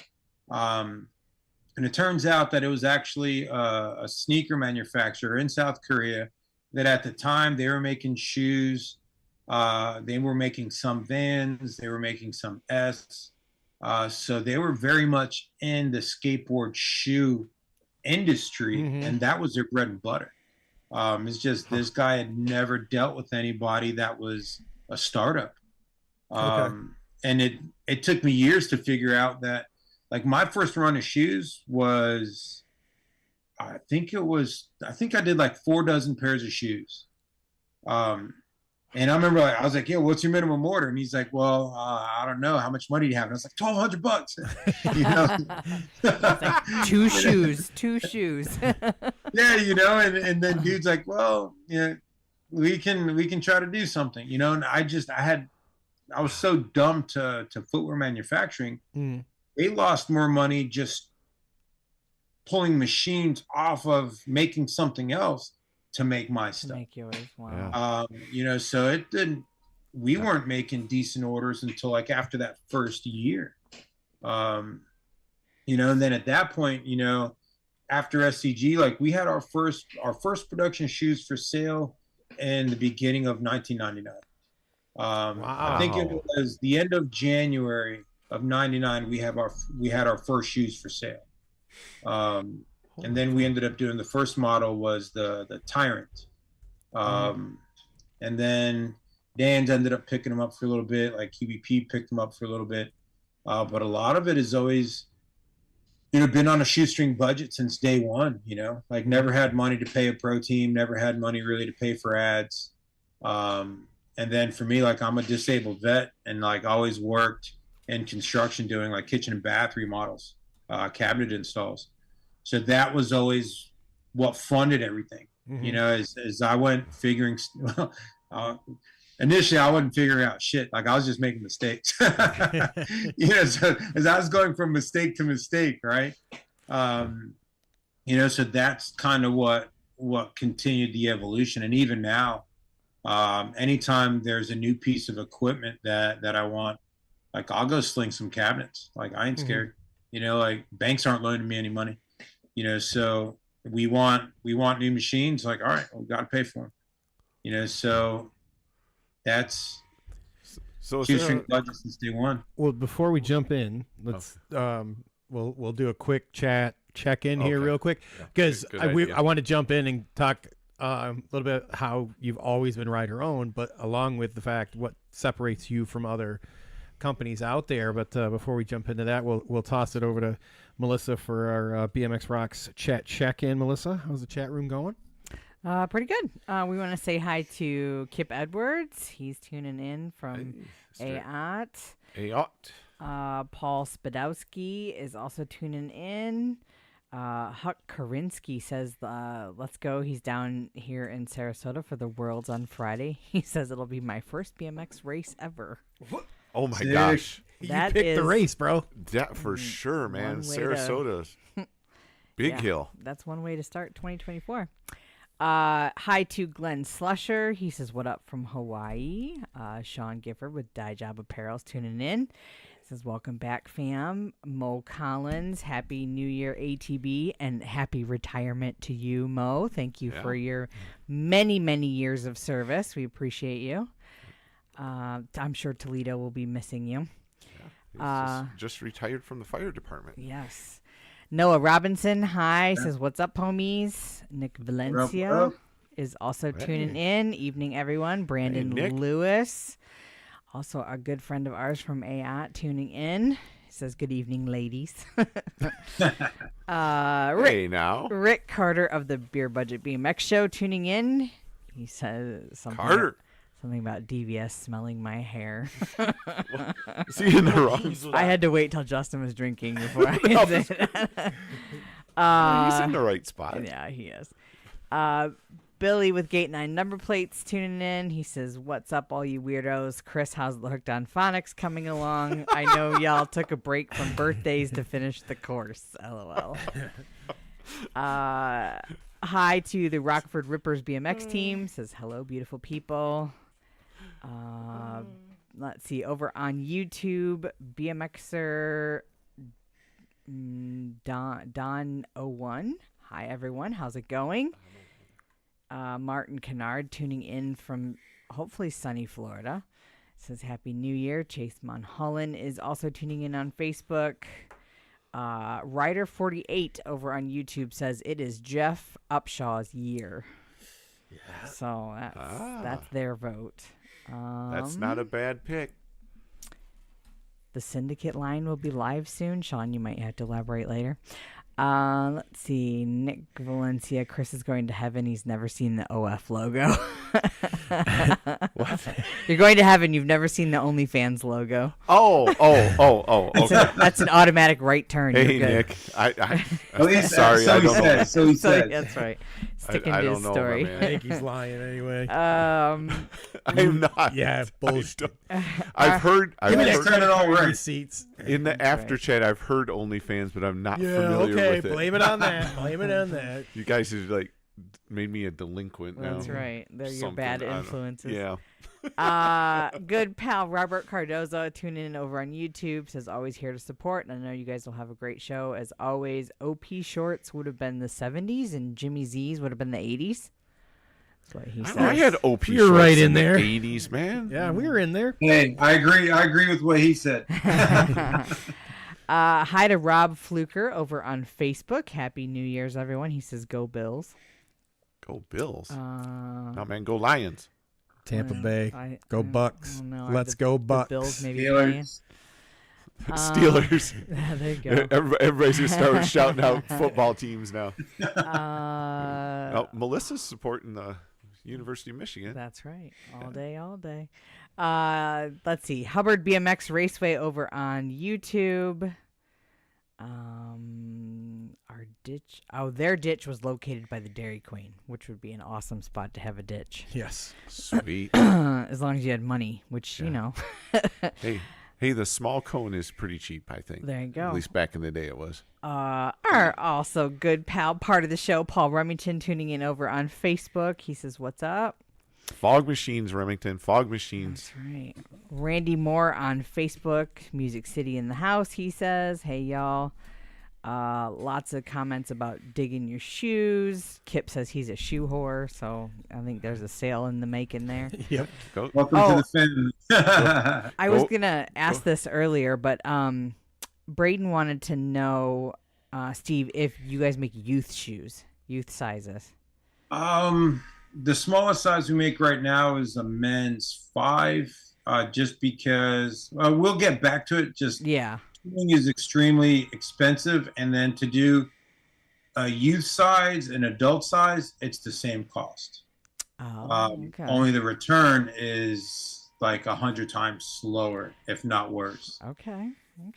And it turns out that it was actually a sneaker manufacturer in South Korea that at the time they were making shoes. They were making some Vans. They were making some S. So they were very much in the skateboard shoe industry, and that was their bread and butter. It's just this guy had never dealt with anybody that was a startup. And it took me years to figure out that, like, my first run of shoes was, I think I did like 4 dozen pairs of shoes. And I remember I was like, "Yeah, what's your minimum order?" And he's like, "Well, I don't know. How much money do you have?" And I was like, $1,200. You know, like, two shoes. Yeah, you know, and then dude's like, "Well, yeah, we can try to do something," you know. And I was so dumb to footwear manufacturing. They lost more money just pulling machines off of making something else to make my stuff. Make yours. Wow. You know, so it didn't. We weren't making decent orders until like after that first year. You know, and then at that point, you know, after SCG, like we had our first production shoes for sale in the beginning of 1999. I think it was the end of January of '99. We had our first shoes for sale. And then we ended up doing the first model was the Tyrant. And then Dan's ended up picking them up for a little bit, like QBP picked them up for a little bit. But a lot of it is always, you know, been on a shoestring budget since day one, you know, like never had money to pay a pro team, never had money really to pay for ads. And then for me, like I'm a disabled vet and like always worked in construction doing like kitchen and bath remodels, cabinet installs. So that was always what funded everything, you know, as I went figuring, initially I wasn't figuring out shit. Like I was just making mistakes, you know, so as I was going from mistake to mistake, right. You know, so that's kind of what continued the evolution. And even now, anytime there's a new piece of equipment that I want, like I'll go sling some cabinets. Like I ain't scared, you know, like banks aren't loaning me any money. You know, so we want new machines. Like, all right, we got to pay for them. You know, so that's shoestring budget since day one. Well, before we jump in, let's we'll do a quick check in here real quick because I want to jump in and talk a little bit how you've always been rider owned, but along with the fact what separates you from other companies out there. But before we jump into that, we'll toss it over to Melissa for our BMX Rocks chat check-in. Melissa, how's the chat room going? Pretty good. We want to say hi to Kip Edwards. He's tuning in from AOT. Paul Spadowski is also tuning in. Huck Karinsky says, let's go. He's down here in Sarasota for the Worlds on Friday. He says it'll be my first BMX race ever. What? Oh, my gosh. You picked the race, bro. That for sure, man. Sarasota's big hill. That's one way to start 2024. Hi to Glenn Slusher. He says, what up from Hawaii? Sean Gifford with Dye Job Apparel's tuning in. He says, welcome back, fam. Mo Collins, happy New Year, ATB, and happy retirement to you, Mo. Thank you for your many, many years of service. We appreciate you. I'm sure Toledo will be missing you. Just retired from the fire department. Yes. Noah Robinson, hi, says, what's up, homies? Nick Valencia is also tuning in. Evening, everyone. Brandon Lewis, also a good friend of ours from AOT, tuning in. He says, good evening, ladies. Rick Carter of the Beer Budget BMX Show tuning in. He says something about DVS smelling my hair. Is he in the wrong spot? I had to wait till Justin was drinking before I did it. He's in the right spot. Yeah, he is. Billy with Gate 9 number plates tuning in. He says, what's up, all you weirdos? Chris, how's the Hooked on Phonics coming along? I know y'all took a break from birthdays to finish the course. LOL. Hi to the Rockford Rippers BMX team. Says, hello, beautiful people. Let's see. Over on YouTube, BMXer Don01. Hi, everyone. How's it going? Martin Kennard tuning in from hopefully sunny Florida. Says Happy New Year. Chase Monholland is also tuning in on Facebook. Ryder48 over on YouTube says it is Jeff Upshaw's year. Yeah. So that's their vote. That's not a bad pick. The Syndicate line will be live soon. Sean, you might have to elaborate later. Let's see. Nick Valencia. Chris is going to heaven. He's never seen the OF logo. What? You're going to heaven. You've never seen the OnlyFans logo. Oh. Okay. That's an automatic right turn. Hey, You're good. Nick. Sorry, I don't know. So he said. That's right. Sticking I to don't his know, story. man. I think he's lying anyway. I'm not. Yeah, bullshit. I've heard turn it all right. Receipts. in the after chat. I've heard OnlyFans, but I'm not Yeah, familiar okay. with it. Blame it on that. Blame it on that. You guys have like made me a delinquent now. That's right. They're your Something, bad I don't- influences. Yeah. Good pal Robert Cardozo tuning in over on YouTube says always here to support, and I know you guys will have a great show as always. OP shorts would have been the 70s and Jimmy Z's would have been the 80s. That's what he says. I had OP You're shorts right in in the there. 80s, man. Yeah, we were in there. Hey, I agree with what he said. Hi to Rob Fluker over on Facebook. Happy New Year's, everyone. He says go Bills. Go Bills. Uh, No, man, go Lions. Tampa Bay. Go I Bucks. don't know. Let's The- go the Bucks. Bills maybe playing. Steelers. Steelers. There you go. Everybody's going to start shouting out football teams now. Uh, Melissa's supporting the University of Michigan. That's right. All day, all day. Let's see. Hubbard BMX Raceway over on YouTube. Our ditch. Oh, their ditch was located by the Dairy Queen, which would be an awesome spot to have a ditch. Yes. Sweet. As long as you had money, which, you know. Hey, the small cone is pretty cheap, I think. There you go. At least back in the day it was. Our also good pal, part of the show, Paul Remington, tuning in over on Facebook. He says, what's up? Fog Machines, Remington. Fog Machines. That's right. Randy Moore on Facebook, Music City in the house, he says, hey, y'all. Lots of comments about digging your shoes. Kip says he's a shoe whore, so I think there's a sale in the making there. Yep. Go. Welcome to the family. I was going to ask this earlier, but Braden wanted to know, Steve, if you guys make youth shoes, youth sizes. The smallest size we make right now is a men's 5, just because we'll get back to it. Just Yeah. Tooling is extremely expensive, and then to do a youth size and adult size, it's the same cost. Okay. Only the return is like 100 times slower, if not worse. Okay.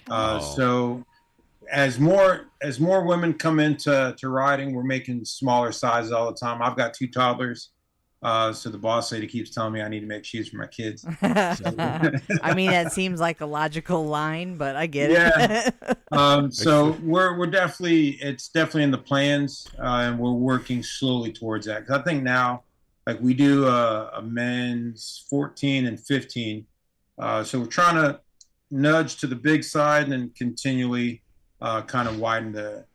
So as more women come into riding, we're making smaller sizes all the time. I've got 2 toddlers. So the boss lady keeps telling me I need to make shoes for my kids. I mean, that seems like a logical line, but I get Yeah. it. So it's definitely in the plans, and we're working slowly towards that. 'Cause I think now, like we do a men's 14 and 15. So we're trying to nudge to the big side and then continually kind of widen the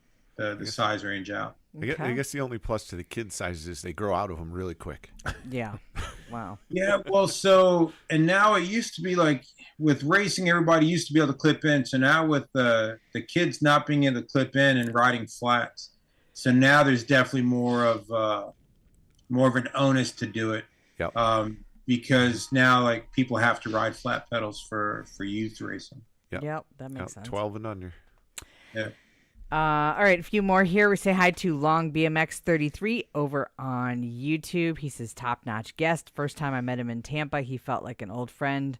size range out. I guess the only plus to the kid sizes is they grow out of them really quick. Yeah. Wow. Yeah, well, and now it used to be like with racing, everybody used to be able to clip in. So now with the kids not being able to clip in and riding flats, so now there's definitely more of an onus to do it. Yep. Because now like people have to ride flat pedals for youth racing. Yep, that makes sense. 12 and under. Yeah. All right, a few more here. We say hi to Long BMX 33 over on YouTube. He says, top-notch guest. First time I met him in Tampa, he felt like an old friend.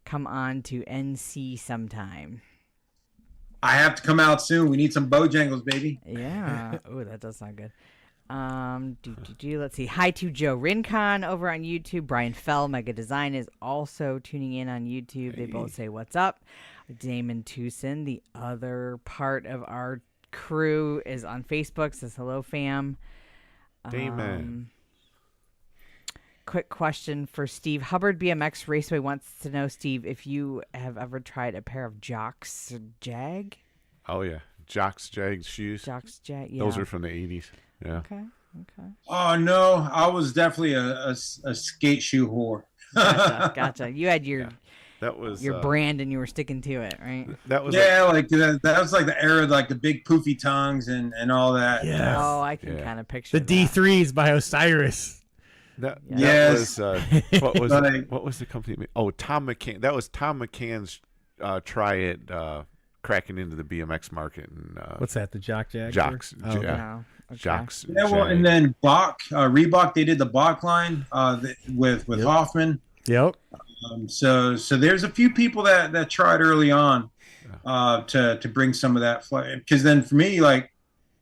Come on to NC sometime. I have to come out soon. We need some Bojangles, baby. Yeah. Oh, that does sound good. Let's see. Hi to Joe Rincon over on YouTube. Brian Fell, Mega Design, is also tuning in on YouTube. They both say, what's up? Damon Tucson, the other part of our crew, is on Facebook, says hello, fam. Damon. Quick question for Steve. Hubbard BMX Raceway wants to know, Steve, if you have ever tried a pair of Jocks Jag. Oh, yeah. SCg shoes. SCg, yeah. Those are from the 80s. Yeah. Okay. Oh no, I was definitely a skate shoe whore. Gotcha. You had That was your brand and you were sticking to it, right? That was like that was like the era, like the big poofy tongues and all that. Yes. Oh, I can kind of picture the D3s by Osiris. That Yes. was what was what was the company? Oh, Tom McCann. That was Tom McCann's try it cracking into the BMX market. And what's that? The Jock Jag? Jocks. Oh, okay. No. Okay. Jocks. Yeah, well, and then Reebok, they did the Bach line with Hoffman. Yep. So there's a few people that tried early on to bring some of that fly. Because then for me, like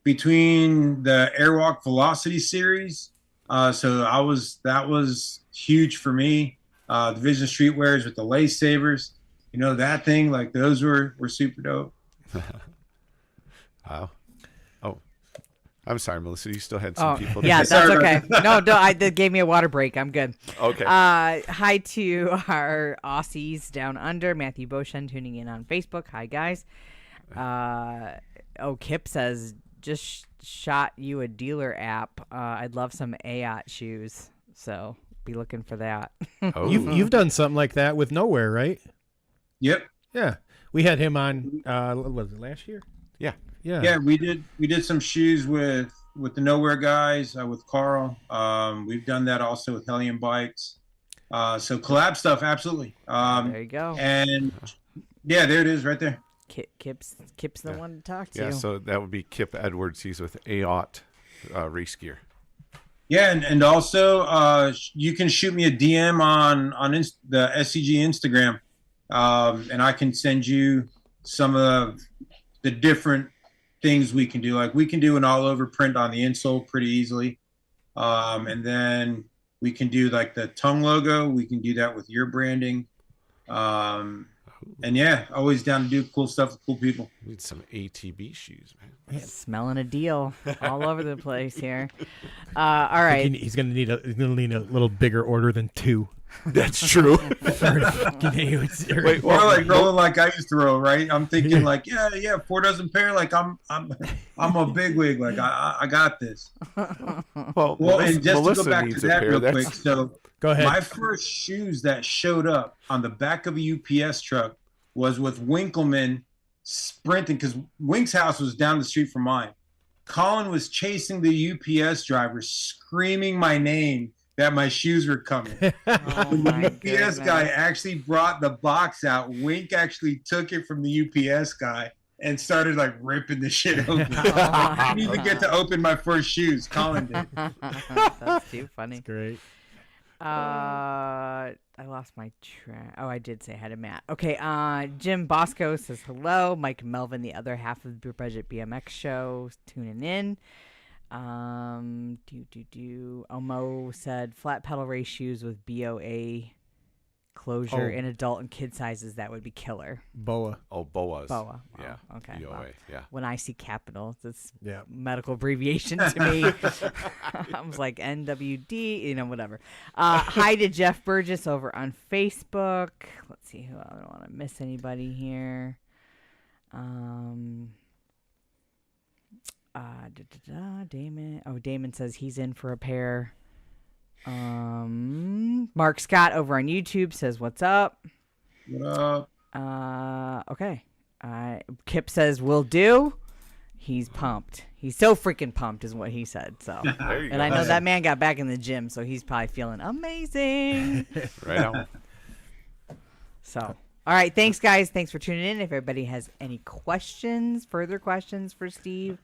between the Airwalk Velocity series, that was huge for me. The Vision Streetwears with the lace savers, that thing, like those were super dope. Wow. Oh, I'm sorry, Melissa. You still had some people. Yeah, that's okay. No, that gave me a water break. I'm good. Okay. Hi to our Aussies down under. Matthew Boshen tuning in on Facebook. Hi, guys. Kip says, just shot you a dealer app. I'd love some AOT shoes. So be looking for that. Oh. You've done something like that with Nowhere, right? Yep. Yeah. We had him on, what was it, last year? Yeah. Yeah, we did some shoes with the Nowhere guys, with Carl. We've done that also with Hellion Bikes. So collab stuff, absolutely. There you go. And yeah, there it is right there. Kip's the one to talk to. Yeah, so that would be Kip Edwards. He's with AOT race gear. Yeah, and also you can shoot me a DM on the SCG Instagram, and I can send you some of the different things we can do. Like we can do an all over print on the insole pretty easily, and then we can do like the tongue logo. We can do that with your branding, and yeah, always down to do cool stuff with cool people. Need some ATB shoes, man. Smelling a deal all over the place here. All right. He's gonna need a little bigger order than 2. That's true. Wait, or like rolling like I used to roll, right? I'm thinking like, yeah, 4 dozen pair. Like I'm a bigwig. Like I got this. Well, and just Melissa to go back to that real quick. So go ahead. My first shoes that showed up on the back of a UPS truck was with Winkleman sprinting, because Wink's house was down the street from mine. Colin was chasing the UPS driver, screaming my name that my shoes were coming. When the UPS guy actually brought the box out, Wink actually took it from the UPS guy and started like ripping the shit open. I didn't even get to open my first shoes. Colin did. That's too funny. That's great. I lost my track. Oh, I did say hi to Matt. Okay, Jim Bosco says hello. Mike Melvin, the other half of the Beer Budget BMX show, tuning in. Omo said flat pedal race shoes with BOA closure in adult and kid sizes. That would be killer. BOA. Oh, BOAs. BOA. Yeah. Oh, okay. BOA. Well, yeah. when I see capitals, it's Yeah. medical abbreviation to me. I was like NWD, whatever. Hi to Jeff Burgess over on Facebook. Let's see who. I don't want to miss anybody here. Damon. Oh, Damon says he's in for a pair. Mark Scott over on YouTube says, "What's up?" What up? Okay. Kip says, "Will do." He's pumped. He's so freaking pumped, is what he said. So, There you and go. I know that man got back in the gym, so he's probably feeling amazing. Right on. So, all right, thanks guys. Thanks for tuning in. If everybody has any further questions for Steve,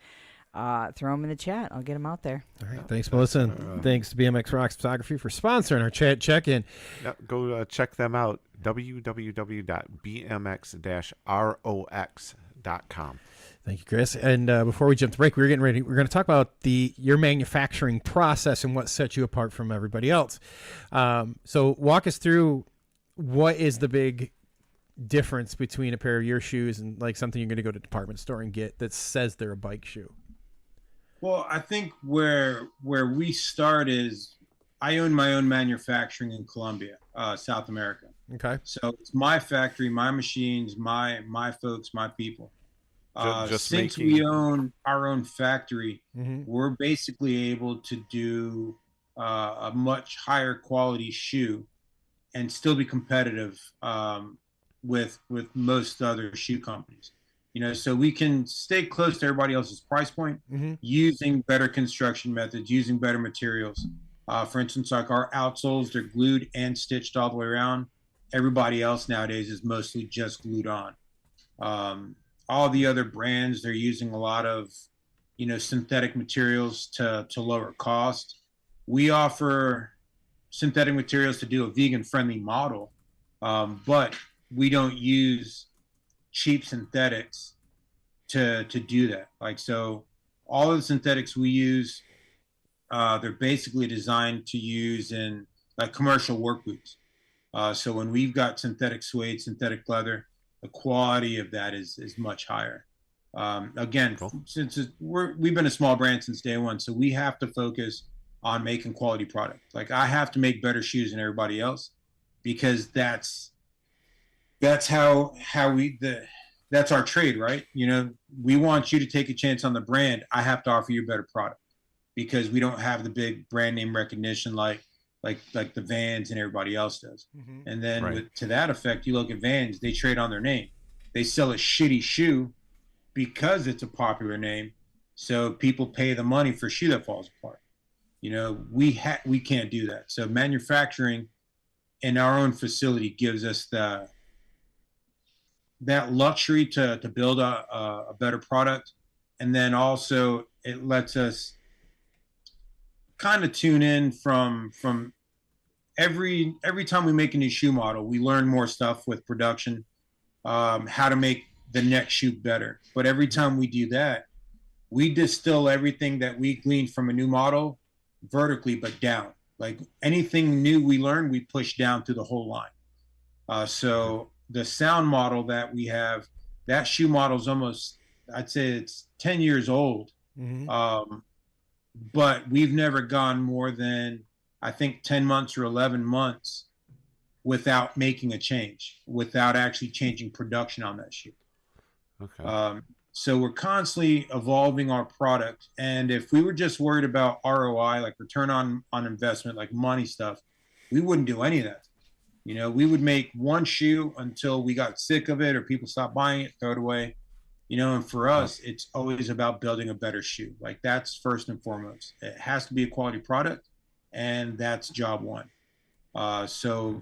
throw them in the chat. I'll get them out there. All right. Thanks, Melissa. And thanks to BMX Rocks Photography for sponsoring our chat check-in. Yeah, go check them out. www.bmx-rox.com. Thank you, Chris. And before we jump to break, we're getting ready. We're going to talk about your manufacturing process and what sets you apart from everybody else. So walk us through what is the big difference between a pair of your shoes and like something you're going to go to the department store and get that says they're a bike shoe. Well, I think where we start is I own my own manufacturing in Colombia, South America. Okay. So it's my factory, my machines, my folks, my people. Just Since making... we own our own factory, Mm-hmm. we're basically able to do a much higher quality shoe and still be competitive with most other shoe companies. So we can stay close to everybody else's price point using better construction methods, using better materials. For instance, like our outsoles, they're glued and stitched all the way around. Everybody else nowadays is mostly just glued on. All the other brands, they're using a lot of, synthetic materials to lower cost. We offer synthetic materials to do a vegan-friendly model, but we don't use cheap synthetics to do that. Like, so all of the synthetics we use, they're basically designed to use in like commercial work boots. So when we've got synthetic suede, synthetic leather, the quality of that is much higher. Again, Cool. Since we've been a small brand since day one, so we have to focus on making quality product. Like, I have to make better shoes than everybody else, because that's how that's our trade, right? We want you to take a chance on the brand. I have to offer you a better product, because we don't have the big brand name recognition like the Vans and everybody else does. Mm-hmm. And then Right. to that effect, you look at Vans, they trade on their name. They sell a shitty shoe because it's a popular name, so people pay the money for a shoe that falls apart. We can't do that. So manufacturing in our own facility gives us that luxury to build a better product, and then also it lets us kind of tune in from every time we make a new shoe model. We learn more stuff with production, how to make the next shoe better. But every time we do that, we distill everything that we gleaned from a new model vertically, but down. Like, anything new we learn, we push down through the whole line. So the sound model that we have, that shoe model is almost, I'd say it's 10 years old. Mm-hmm. But we've never gone more than, I think, 10 months or 11 months without making a change, without actually changing production on that shoe. Okay. So we're constantly evolving our product. And if we were just worried about ROI, like return on investment, like money stuff, we wouldn't do any of that. We would make one shoe until we got sick of it or people stopped buying it, throw it away. And for us, it's always about building a better shoe. Like, that's first and foremost. It has to be a quality product, and that's job one. So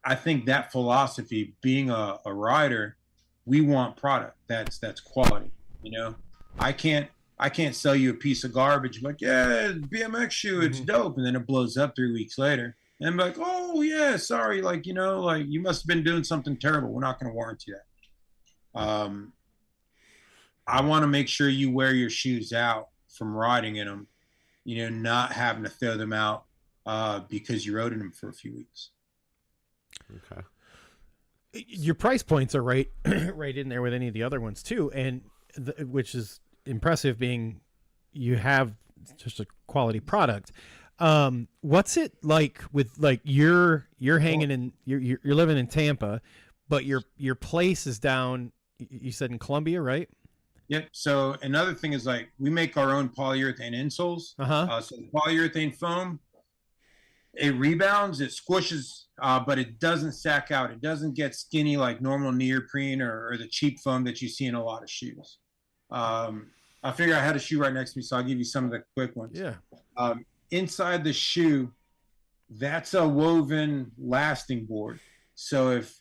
I think that philosophy, being a rider, we want product that's quality. I can't sell you a piece of garbage like, yeah, BMX shoe, it's dope, and then it blows up 3 weeks later, and I'm like, oh yeah, sorry, like you must have been doing something terrible. We're not going to warranty that. I want to make sure you wear your shoes out from riding in them, not having to throw them out because you rode in them for a few weeks. Okay. Your price points are right in there with any of the other ones too, and which is impressive, being you have just a quality product. What's it like with, like, you're hanging in, you're living in Tampa, but your place is down, you said, in Columbia, right? Yep. So another thing is, like, we make our own polyurethane insoles. So the polyurethane foam, it rebounds, it squishes, but it doesn't sack out. It doesn't get skinny like normal neoprene or the cheap foam that you see in a lot of shoes. I figure I had a shoe right next to me, so I'll give you some of the quick ones. Yeah. Inside the shoe, that's a woven lasting board. So if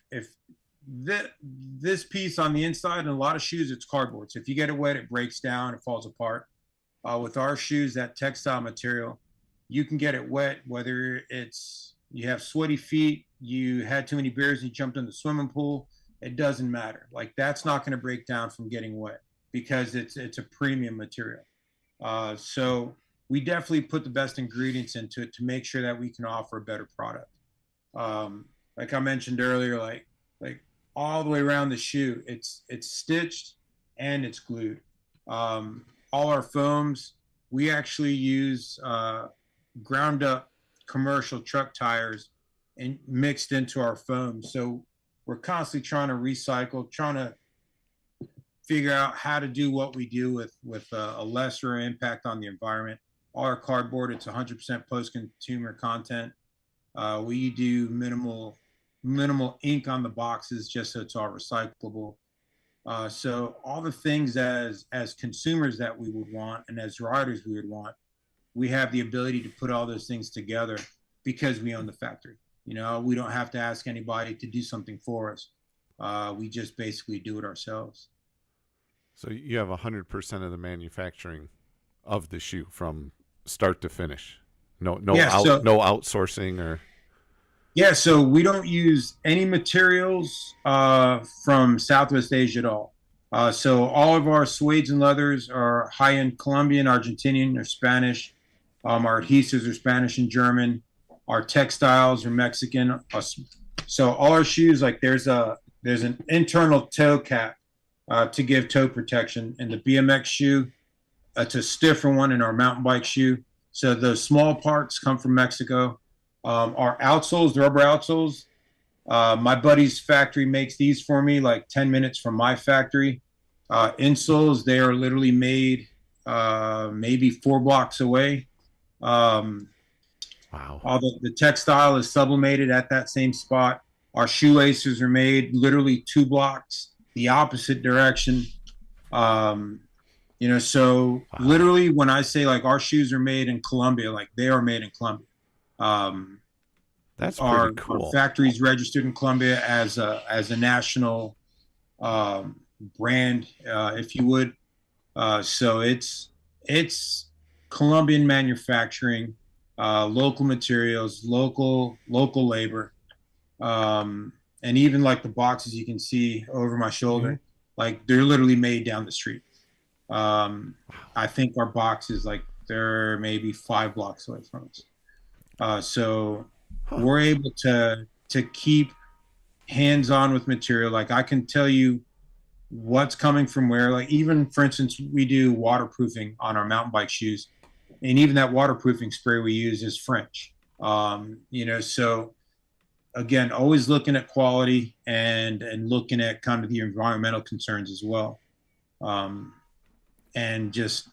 this piece on the inside, in a lot of shoes, it's cardboard. So if you get it wet, it breaks down, it falls apart. With our shoes, that textile material, you can get it wet, whether it's you have sweaty feet, you had too many beers, and you jumped in the swimming pool. It doesn't matter. Like, that's not going to break down from getting wet, because it's a premium material. So we definitely put the best ingredients into it to make sure that we can offer a better product. Like I mentioned earlier, like all the way around the shoe, it's stitched and it's glued. All our foams, we actually use ground up commercial truck tires and mixed into our foam. So we're constantly trying to recycle, trying to figure out how to do what we do with a lesser impact on the environment. All our cardboard, it's 100% post-consumer content. We do minimal ink on the boxes just so it's all recyclable. So all the things as consumers that we would want and as riders we would want, we have the ability to put all those things together because we own the factory. You know, we don't have to ask anybody to do something for us. We just basically do it ourselves. So you have 100% of the manufacturing of the shoe from start to finish. No outsourcing or. Yeah, so we don't use any materials from Southwest Asia at all. So all of our suedes and leathers are high-end Colombian, Argentinian, or Spanish. Our adhesives are Spanish and German. Our textiles are Mexican. So all our shoes, like there's an internal toe cap to give toe protection in the BMX shoe. It's a stiffer one in our mountain bike shoe. So those small parts come from Mexico. Our outsoles, the rubber outsoles, my buddy's factory makes these for me like 10 minutes from my factory. Insoles, they are literally made maybe 4 blocks away. Wow. All the textile is sublimated at that same spot. Our shoelaces are made literally 2 blocks the opposite direction. You know, so wow. Literally when I say like our shoes are made in Colombia, like they are made in Colombia. That's pretty cool. Our factory's registered in Colombia as a national brand, if you would. So it's Colombian manufacturing, local materials, local labor, and even like the boxes you can see over my shoulder, like they're literally made down the street. I think our boxes, like they're maybe 5 blocks away from us. So we're able to keep hands-on with material. Like I can tell you what's coming from where. Like even for instance, we do waterproofing on our mountain bike shoes, and even that waterproofing spray we use is French. You know, so again, always looking at quality and looking at kind of the environmental concerns as well, and just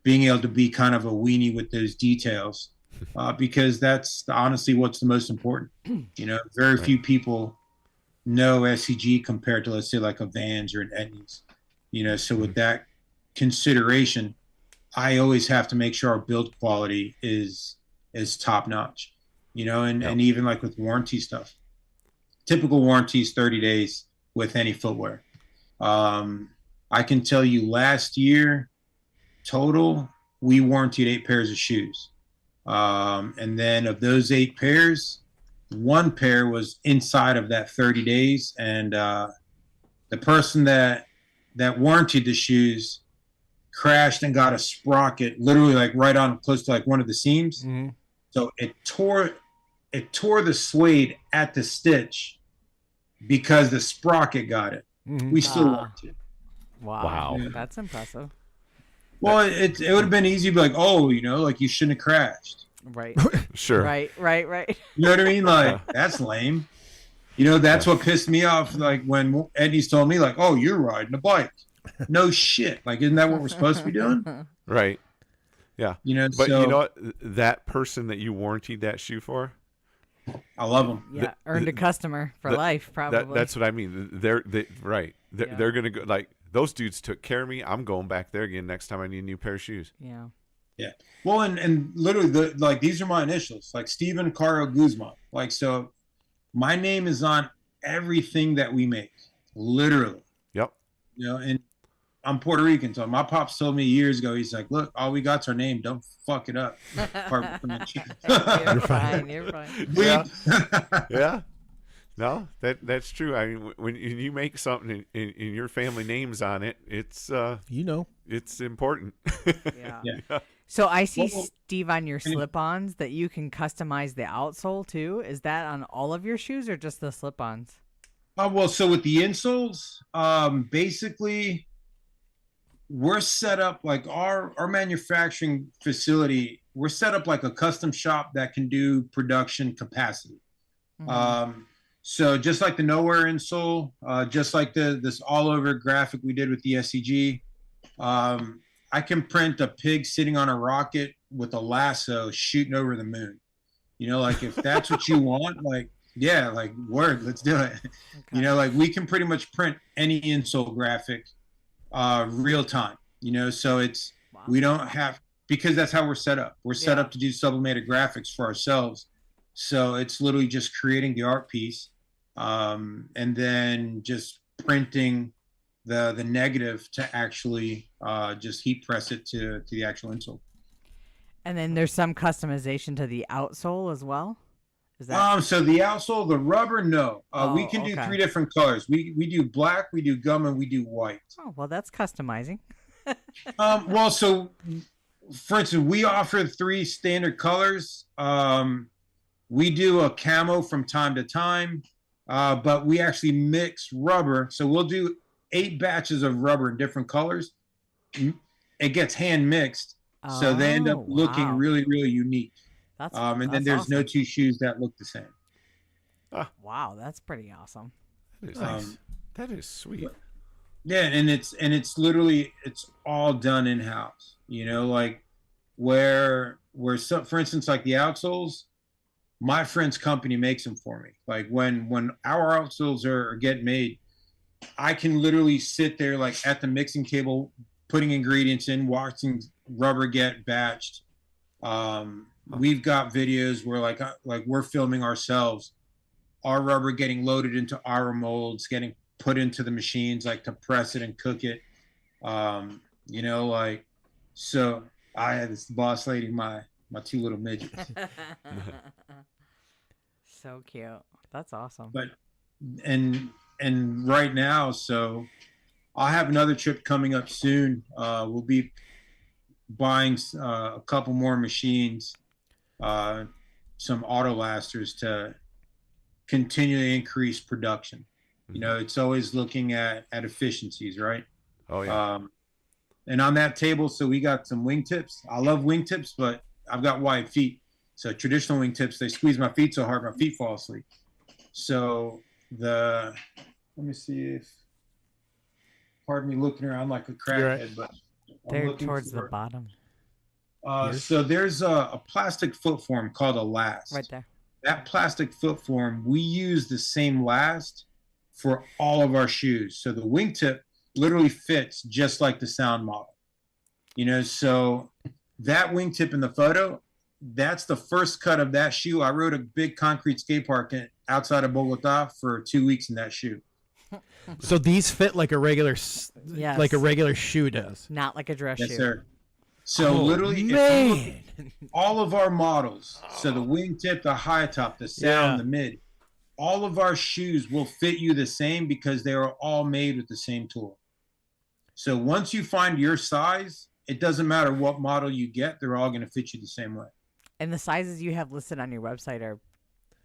being able to be kind of a weenie with those details. Because that's honestly what's the most important. You know, very few people know SCG compared to, let's say, like a Vans or an Etnies. You know, so with that consideration, I always have to make sure our build quality is top notch. You know, and even like with warranty stuff, typical warranty is 30 days with any footwear. I can tell you last year total, we warranted 8 pairs of shoes. And then of those 8 pairs, 1 pair was inside of that 30 days. And the person that warranted the shoes crashed and got a sprocket literally like right on close to like one of the seams. Mm-hmm. So it tore the suede at the stitch because the sprocket got it. Mm-hmm. We still warranted it. Wow. Yeah. That's impressive. Well, it would have been easy to be like, oh, you know, like you shouldn't have crashed. Right. Sure. Right. You know what I mean? Like, that's lame. You know, that's what pissed me off. Like when Eddie's told me like, oh, you're riding a bike. No shit. Like, isn't that what we're supposed to be doing? Right. Yeah. You know, but you know what? That person that you warranted that shoe for, I love them. Yeah. Earned a customer for life, probably. That's what I mean. They're They're going to go like, those dudes took care of me. I'm going back there again next time I need a new pair of shoes. Yeah. Yeah. Well, and literally, like these are my initials, like Steven Caro Guzman. Like, so my name is on everything that we make, literally. Yep. You know, and I'm Puerto Rican, so my pops told me years ago, he's like, look, all we got's our name. Don't fuck it up. You're fine. You're fine. Yeah. Yeah. No, that's true. I mean, when you make something and your family name's on it, it's it's important. Yeah. So I see, Steve, on your slip-ons that you can customize the outsole too. Is that on all of your shoes or just the slip-ons? Well, so with the insoles, basically, we're set up like our manufacturing facility. We're set up like a custom shop that can do production capacity. Mm-hmm. So just like the nowhere insole, just like this all over graphic we did with the SCG, I can print a pig sitting on a rocket with a lasso shooting over the moon. You know, like if that's what you want, like, yeah, like word, let's do it. Okay. You know, like we can pretty much print any insole graphic real time, you know, so it's, we don't have, because that's how we're set up. We're set up to do sublimated graphics for ourselves. So it's literally just creating the art piece and then just printing the negative to actually just heat press it to the actual insole. And then there's some customization to the outsole as well. Is that so the outsole, the rubber, no. We can do 3 different colors. We do black, we do gum, and we do white. Oh, well, that's customizing. Well, so for instance, we offer 3 standard colors. We do a camo from time to time, but we actually mix rubber. So we'll do 8 batches of rubber in different colors. It gets hand mixed, so they end up looking really, really unique. And then there's awesome. No 2 shoes that look the same. Wow, that's pretty awesome. That is nice. That is sweet. Yeah, and it's literally, it's all done in house. You know, like where some, for instance, like the outsoles, my friend's company makes them for me. Like when our outsoles are getting made, I can literally sit there like at the mixing table, putting ingredients in, watching rubber get batched. We've got videos where like we're filming ourselves, our rubber getting loaded into our molds, getting put into the machines like to press it and cook it. You know, like, so I had this boss lady, my 2 little midgets. So cute. That's awesome. But and right now, so I'll have another trip coming up soon. We'll be buying a couple more machines, some auto lasters to continually increase production. You know, it's always looking at efficiencies, right? Oh yeah. And on that table, so we got some wingtips. I love wingtips, but I've got wide feet. So traditional wingtips, they squeeze my feet so hard my feet fall asleep. So let me see if, pardon me looking around like a crackhead, but they're towards the bottom. So there's a plastic foot form called a last. Right there. That plastic foot form, we use the same last for all of our shoes. So the wingtip literally fits just like the sound model. You know, so that wingtip in the photo, that's the first cut of that shoe. I rode a big concrete skate park outside of Bogota for 2 weeks in that shoe. So these fit like a regular, like a regular shoe does, not like a dress shoe. Yes, sir. So literally, if you look, all of our models, so the wingtip, the high top, the sound, the mid, all of our shoes will fit you the same because they are all made with the same tool. So once you find your size, it doesn't matter what model you get, they're all going to fit you the same way. And the sizes you have listed on your website are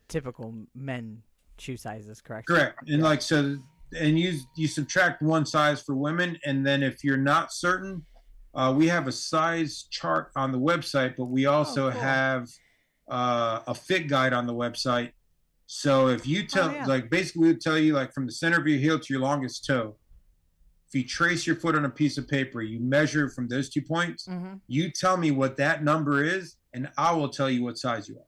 typical men shoe sizes, correct? Correct. And like, so, and you subtract 1 size for women. And then if you're not certain, we have a size chart on the website, but we also have a fit guide on the website. So if you tell, like basically we would tell you like from the center of your heel to your longest toe, if you trace your foot on a piece of paper, you measure from those 2 points, you tell me what that number is, and I will tell you what size you are.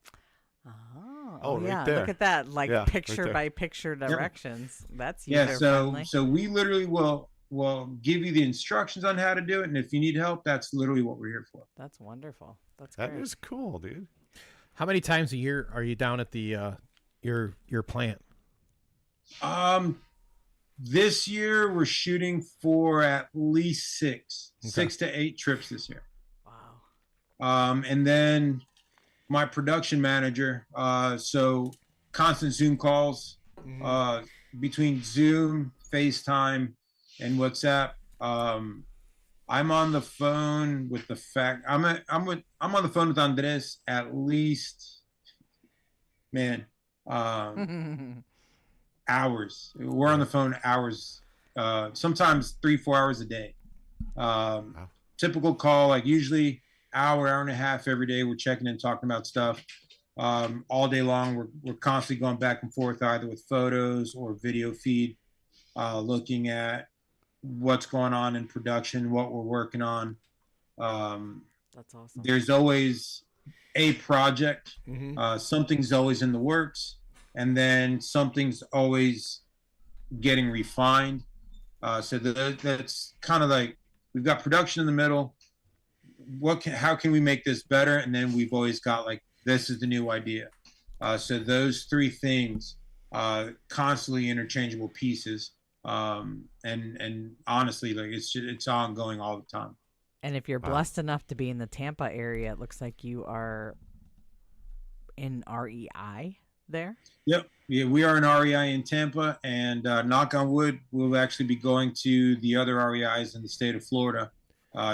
Oh yeah, right there. Look at that, like picture by picture directions. That's user-friendly. So we literally will give you the instructions on how to do it, and if you need help, that's literally what we're here for. That's wonderful. That great. is cool, dude. How many times a year are you down at the your plant? This year we're shooting for at least 6 to 8 trips this year. Wow. And then my production manager, so constant Zoom calls, between Zoom, FaceTime, and WhatsApp. I'm on the phone with I'm on the phone with Andres at least, man, hours. We're on the phone hours, sometimes 3-4 hours a day. Typical call, like usually hour and a half every day. We're checking in, talking about stuff. all day long. We're constantly going back and forth either with photos or video feed, looking at what's going on in production, what we're working on. That's awesome. There's always a project. Mm-hmm. Something's always in the works, and then something's always getting refined. So that's kind of like we've got production in the middle. How can we make this better? And then we've always got like, this is the new idea. So those three things, constantly interchangeable pieces. And honestly, like it's ongoing all the time. And if you're blessed enough to be in the Tampa area, it looks like you are in REI there. Yep. Yeah, we are in REI in Tampa, and knock on wood, we'll actually be going to the other REIs in the state of Florida,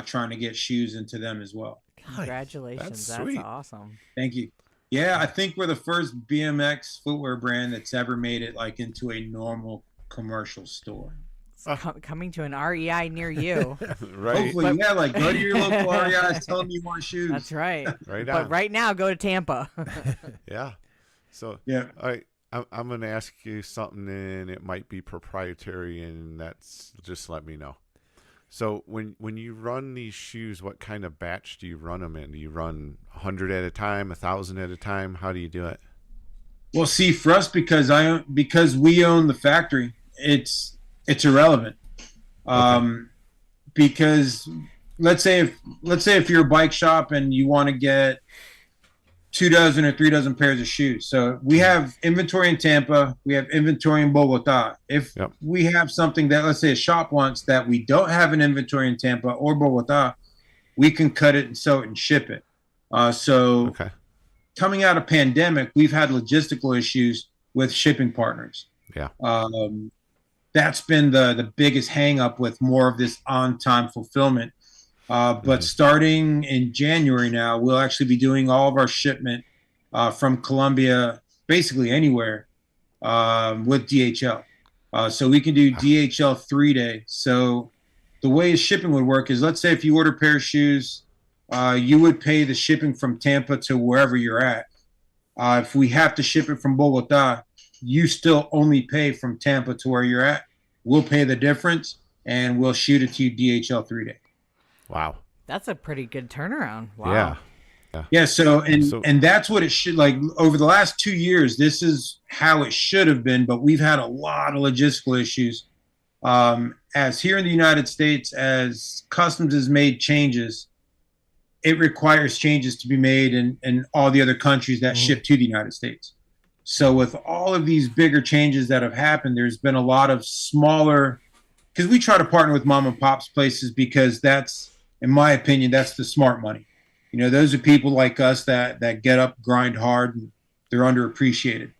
trying to get shoes into them as well. Congratulations. That's sweet. awesome. Thank you. Yeah, I think we're the first BMX footwear brand that's ever made it like into a normal commercial store. Coming to an REI near you. Right. Hopefully, yeah, like go to your local REIs, tell them you want shoes. That's right. Right But on. right now, go to Tampa. Yeah. So Yeah. all right, I'm going to ask you something, and it might be proprietary, and that's just let me know. So when you run these shoes, what kind of batch do you run them in? Do you run 100 at a time, 1,000 at a time? How do you do it? Well, see, for us, because we own the factory, it's irrelevant. Because let's say if you're a bike shop and you want to get 2 dozen or 3 dozen pairs of shoes. So we have inventory in Tampa, we have inventory in Bogota. If we have something that, let's say a shop wants that we don't have an inventory in Tampa or Bogota, we can cut it and sew it and ship it. Coming out of pandemic, we've had logistical issues with shipping partners. Yeah. That's been the biggest hang up with more of this on-time fulfillment. But starting in January now, we'll actually be doing all of our shipment from Colombia, basically anywhere, with DHL. So we can do DHL 3-day. So the way shipping would work is, let's say if you order a pair of shoes, you would pay the shipping from Tampa to wherever you're at. If we have to ship it from Bogota, you still only pay from Tampa to where you're at. We'll pay the difference, and we'll shoot it to you DHL 3-day. Wow. That's a pretty good turnaround. Wow. Yeah. Yeah. So that's what it should, like, over the last 2 years, this is how it should have been, but we've had a lot of logistical issues. As here in the United States, as customs has made changes, it requires changes to be made in all the other countries that ship to the United States. So with all of these bigger changes that have happened, there's been a lot of smaller, because we try to partner with mom and pop's places, because that's, in my opinion, that's the smart money. You know, those are people like us that get up, grind hard, and they're underappreciated.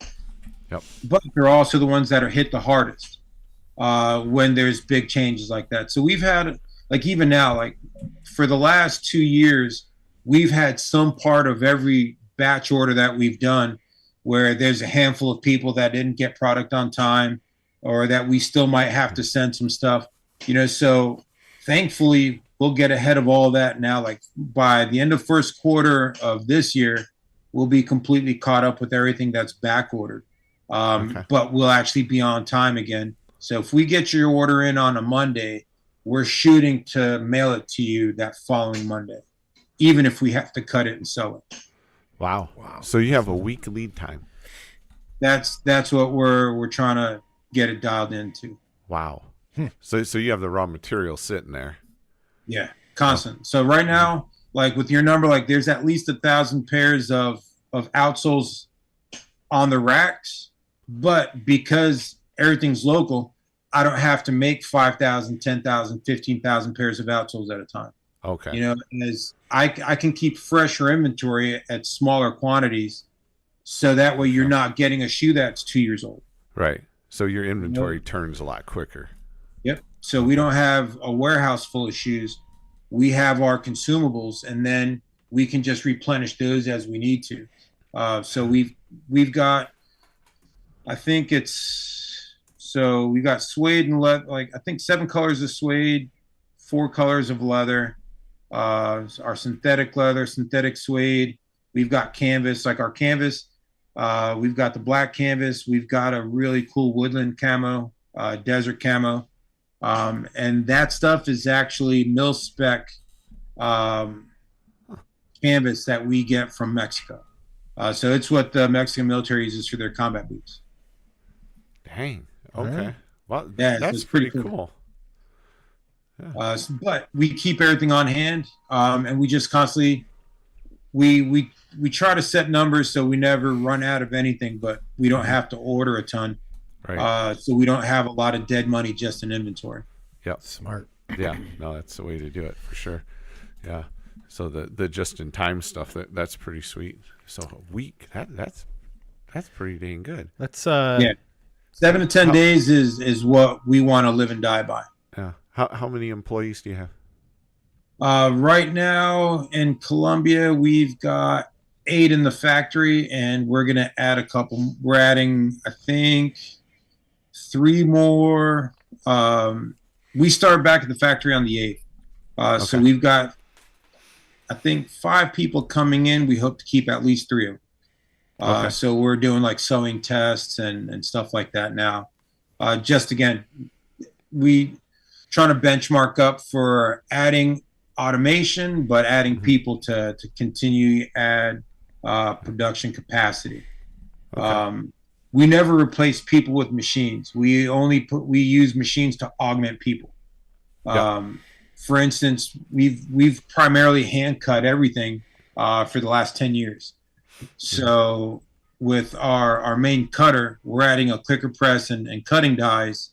Yep. But they're also the ones that are hit the hardest when there's big changes like that. So we've had, like, even now, like for the last 2 years, we've had some part of every batch order that we've done where there's a handful of people that didn't get product on time, or that we still might have to send some stuff, you know. So thankfully we'll get ahead of all that now. Like by the end of first quarter of this year, we'll be completely caught up with everything that's back ordered. But we'll actually be on time again. So if we get your order in on a Monday, we're shooting to mail it to you that following Monday, even if we have to cut it and sew it. Wow. So you have a week lead time. That's what we're trying to get it dialed into. Wow. So you have the raw material sitting there. Yeah, constant. So right now, like with your number, like there's at least 1,000 pairs of outsoles on the racks, but because everything's local, I don't have to make 5,000, 10,000, 15,000 pairs of outsoles at a time. Okay. You know, as I can keep fresher inventory at smaller quantities, so that way you're not getting a shoe that's 2 years old. Right. So your inventory turns a lot quicker. Yep. So we don't have a warehouse full of shoes. We have our consumables, and then we can just replenish those as we need to. So we've got, I think we got suede and leather, like I think 7 colors of suede, 4 colors of leather, our synthetic leather, synthetic suede, We've got canvas, like our canvas. We've got the black canvas. We've got a really cool woodland camo, desert camo. And that stuff is actually mil spec canvas that we get from Mexico. So it's what the Mexican military uses for their combat boots. Dang. Okay. Right. Well, Yeah, that's it's pretty pretty cool. But we keep everything on hand, and we just constantly we try to set numbers so we never run out of anything, but we don't have to order a ton. Right. So we don't have a lot of dead money just in inventory. Yep. Smart. Yeah. No, that's the way to do it for sure. Yeah. So the just in time stuff that's pretty sweet. So a week that's pretty dang good. Let's Yeah. 7 to 10 days is what we want to live and die by. Yeah. How many employees do you have? Right now in Colombia, we've got 8 in the factory, and we're going to add a couple. We're adding, I think, 3 more. We start back at the factory on the 8th. So we've got, I think, 5 people coming in. We hope to keep at least 3 of them. So we're doing like sewing tests and stuff like that now. Just again, we trying to benchmark up for adding automation, but adding people to continue to add production capacity. We never replace people with machines. We use machines to augment people. For instance, we've primarily hand cut everything for the last 10 years. So with our main cutter, we're adding a clicker press and cutting dies.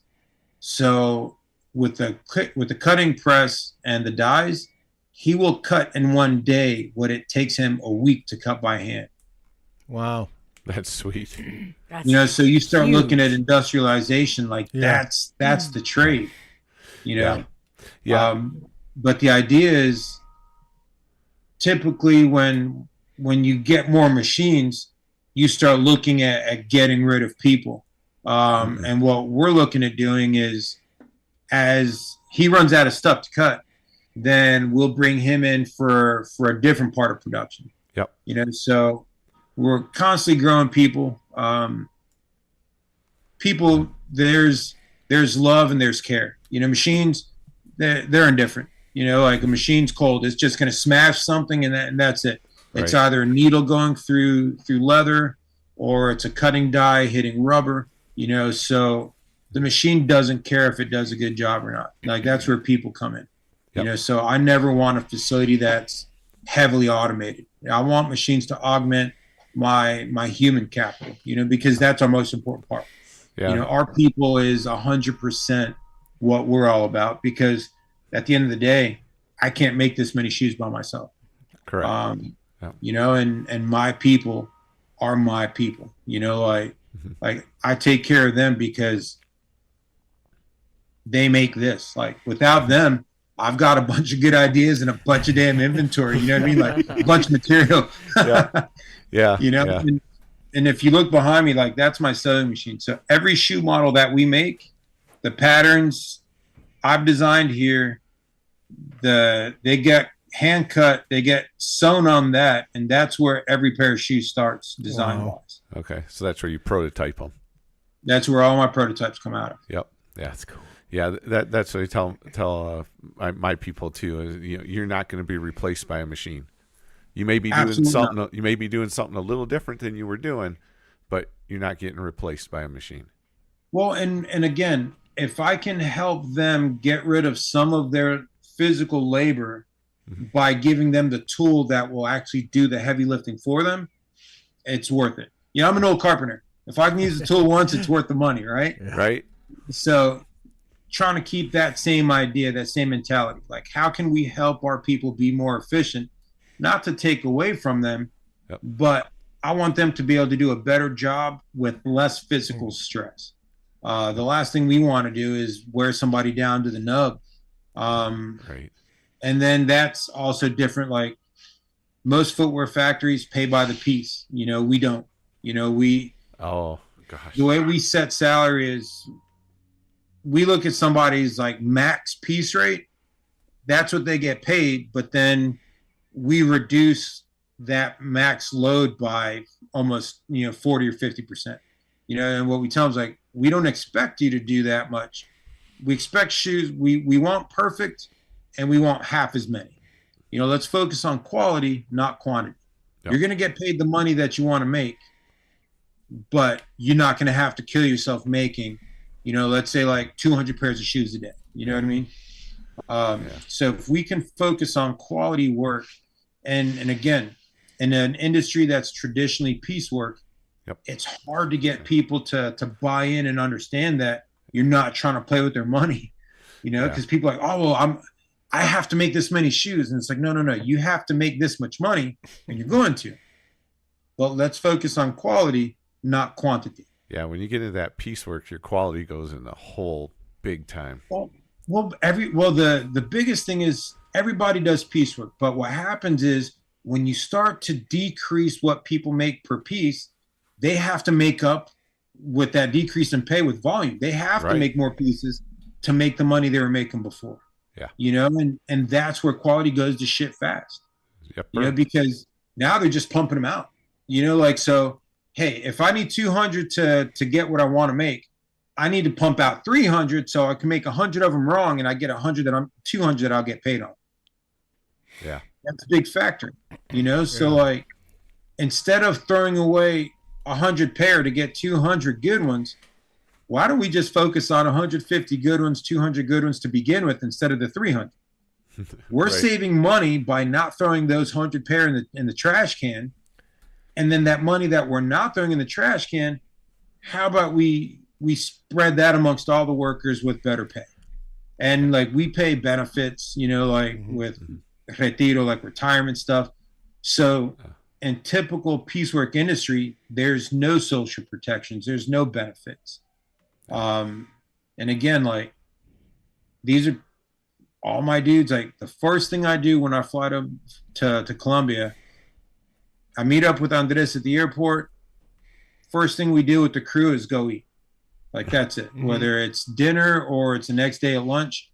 So with the cutting press and the dies, he will cut in one day what it takes him a week to cut by hand. Wow. That's sweet. So you start looking at industrialization, like that's the trade, Yeah. But the idea is typically when you get more machines, you start looking at getting rid of people. And what we're looking at doing is, as he runs out of stuff to cut, then we'll bring him in for a different part of production. Yep. So we're constantly growing people. People, there's love and there's care. Machines, they're indifferent. Like a machine's cold, it's just going to smash something and that's it. It's either a needle going through leather, or it's a cutting die hitting rubber. So the machine doesn't care if it does a good job or not. Like that's where people come in. Yep. So I never want a facility that's heavily automated. I want machines to augment my human capital, because that's our most important part. Yeah. Our people is 100% what we're all about, because at the end of the day, I can't make this many shoes by myself. Correct. And my people are my people, like I take care of them because they make this. Like without them, I've got a bunch of good ideas and a bunch of damn inventory. You know what I mean? Like a bunch of material. Yeah. And if you look behind me, like that's my sewing machine. So every shoe model that we make, the patterns I've designed here, they get hand cut, they get sewn on that, and that's where every pair of shoes starts design wise. Okay, so that's where you prototype them. That's where all my prototypes come out of. Yep. Yeah, that's cool. Yeah, that's what I tell my people too. Is you're not going to be replaced by a machine. You may be doing something. You may be doing something a little different than you were doing, but you're not getting replaced by a machine. Well, and again, if I can help them get rid of some of their physical labor by giving them the tool that will actually do the heavy lifting for them, it's worth it. I'm an old carpenter. If I can use the tool once, it's worth the money, right? Right. So trying to keep that same idea, that same mentality. Like, how can we help our people be more efficient? Not to take away from them, but I want them to be able to do a better job with less physical stress. The last thing we want to do is wear somebody down to the nub. Right. And then that's also different. Like most footwear factories pay by the piece. We don't. Oh gosh. The way we set salary is we look at somebody's like max piece rate. That's what they get paid, but then we reduce that max load by almost 40 or 50%. And what we tell them is like, we don't expect you to do that much. We expect shoes. We want perfect, and we want half as many. Let's focus on quality, not quantity. Yep. You're going to get paid the money that you want to make, but you're not going to have to kill yourself making, let's say like 200 pairs of shoes a day. You know what I mean? So if we can focus on quality work, and again, in an industry that's traditionally piecework, it's hard to get people to buy in and understand that you're not trying to play with their money, because people are like, oh, well, I have to make this many shoes. And it's like, no, you have to make this much money, and you're going to. Well, let's focus on quality, not quantity. Yeah, when you get into that piecework, your quality goes in the hole big time. Well, the biggest thing is everybody does piecework, but what happens is when you start to decrease what people make per piece, they have to make up with that decrease in pay with volume. They have to make more pieces to make the money they were making before. Yeah. And that's where quality goes to shit fast. Yep. Because now they're just pumping them out. So, hey, if I need 200 to get what I want to make, I need to pump out 300 so I can make 100 of them wrong, and I get 200 that I'll get paid on. Yeah. That's a big factor, So like, instead of throwing away 100 pair to get 200 good ones, why don't we just focus on 150 good ones, 200 good ones to begin with instead of the 300? We're saving money by not throwing those 100 pair in the trash can. And then that money that we're not throwing in the trash can, how about we spread that amongst all the workers with better pay? And like, we pay benefits, with retiro, like retirement stuff. So in typical piecework industry, there's no social protections. There's no benefits. And again, like, these are all my dudes. Like, the first thing I do when I fly to Colombia, I meet up with Andres at the airport. First thing we do with the crew is go eat. Like, that's it. Whether it's dinner or it's the next day at lunch,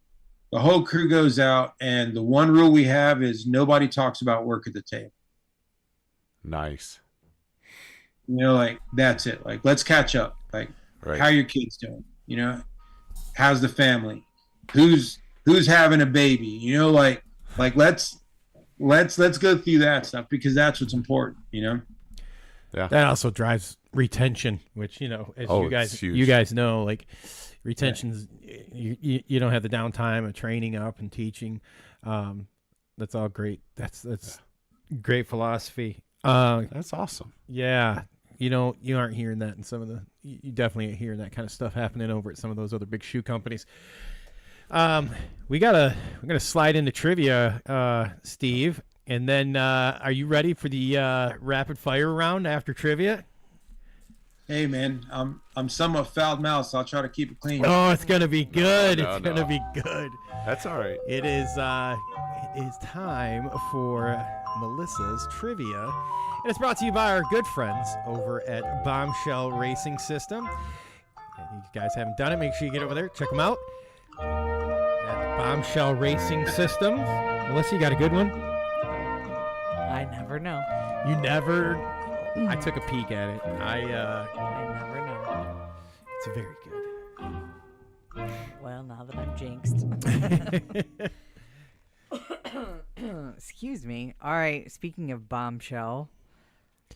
the whole crew goes out. And the one rule we have is nobody talks about work at the table. Nice. Like, that's it. Like, let's catch up. Like, how your kids doing? How's the family? Who's having a baby? Like let's go through that stuff, because that's what's important. Yeah. That also drives retention, which as you guys know, like, retention's you don't have the downtime of training up and teaching. That's all great. That's great philosophy. That's awesome. Yeah. You aren't hearing that in some of you definitely ain't hearing that kind of stuff happening over at some of those other big shoe companies. We're gonna slide into trivia, Steve, and then are you ready for the rapid fire round after trivia? Hey man, I'm somewhat foul mouthed, so I'll try to keep it clean. Oh, it's gonna be good. It's gonna be good. That's all right. It is time for Melissa's trivia, and it's brought to you by our good friends over at Bombshell Racing System. And you guys haven't done it, make sure you get over there, check them out at Bombshell Racing System. Melissa, you got a good one? I never know. You never? I took a peek at it. I never know. It's very good. Well, now that I'm jinxed. Excuse me. All right, speaking of Bombshell,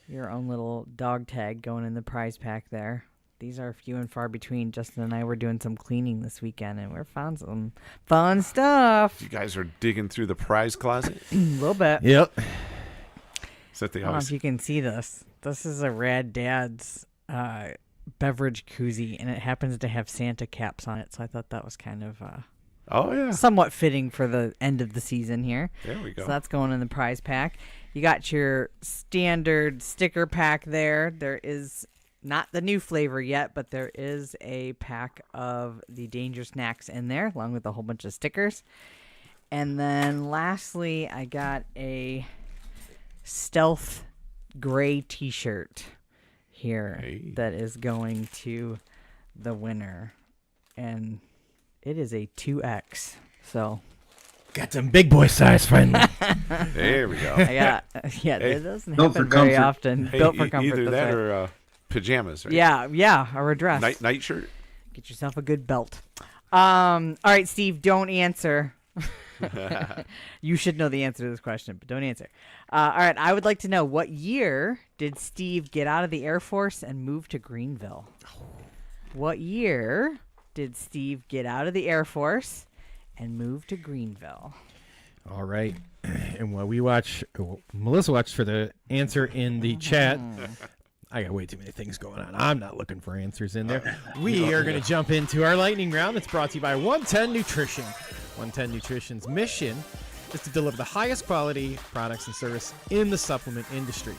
your own little dog tag going in the prize pack there. These are few and far between. Justin and I were doing some cleaning this weekend, and we found some fun stuff. You guys are digging through the prize closet? A little bit. Yep. So I don't know if you can see this. This is a Rad Dad's beverage koozie, and it happens to have Santa caps on it, so I thought that was kind of somewhat fitting for the end of the season here. There we go. So that's going in the prize pack. You got your standard sticker pack there. There is not the new flavor yet, but there is a pack of the Danger Snacks in there, along with a whole bunch of stickers. And then lastly, I got a stealth gray t-shirt here that is going to the winner. And it is a 2X. So Got some big boy size finally. There we go. Yeah, Hey, that doesn't built for happen very comfort. often. Hey, Built for comfort. either that's that right. or pajamas, right? Yeah, or a dress. Night shirt. Get yourself a good belt. All right, Steve, don't answer. You should know the answer to this question, but don't answer. All right, I would like to know, what year did Steve get out of the Air Force and move to Greenville? What year did Steve get out of the Air Force and move to Greenville? All right. And while Melissa watched for the answer in the chat. I got way too many things going on. I'm not looking for answers in there. We are going to jump into our lightning round. It's brought to you by 110 Nutrition. 110 Nutrition's mission is to deliver the highest quality products and service in the supplement industry.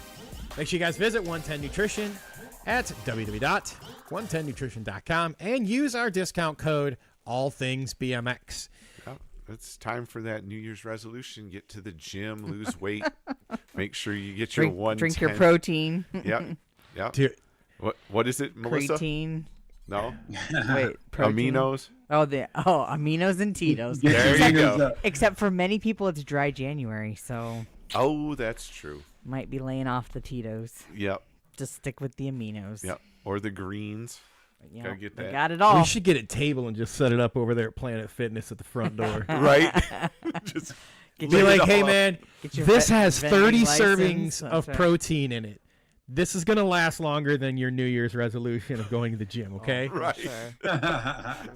Make sure you guys visit 110 Nutrition at www.110nutrition.com and use our discount code AllThingsBMX. It's time for that New Year's resolution. Get to the gym, lose weight. Make sure you get your 110. Drink your protein. Yep. Dude. What is it, Melissa? Creatine. No. Wait, protein. Aminos. Aminos and Tito's. Get There your you fingers go. up. Except for many people, it's dry January, so Oh, that's true. might be laying off the Tito's. Yep. Just stick with the aminos. Yep. Or the greens. You Gotta know, get they that. got it all. We should get a table and just set it up over there at Planet Fitness at the front door. Right? Just Get Be your- like, it hey, all up. man, Get your this vet- has vending 30 license. servings That's of right. protein in it. This is going to last longer than your New Year's resolution of going to the gym, okay? Right. Sure.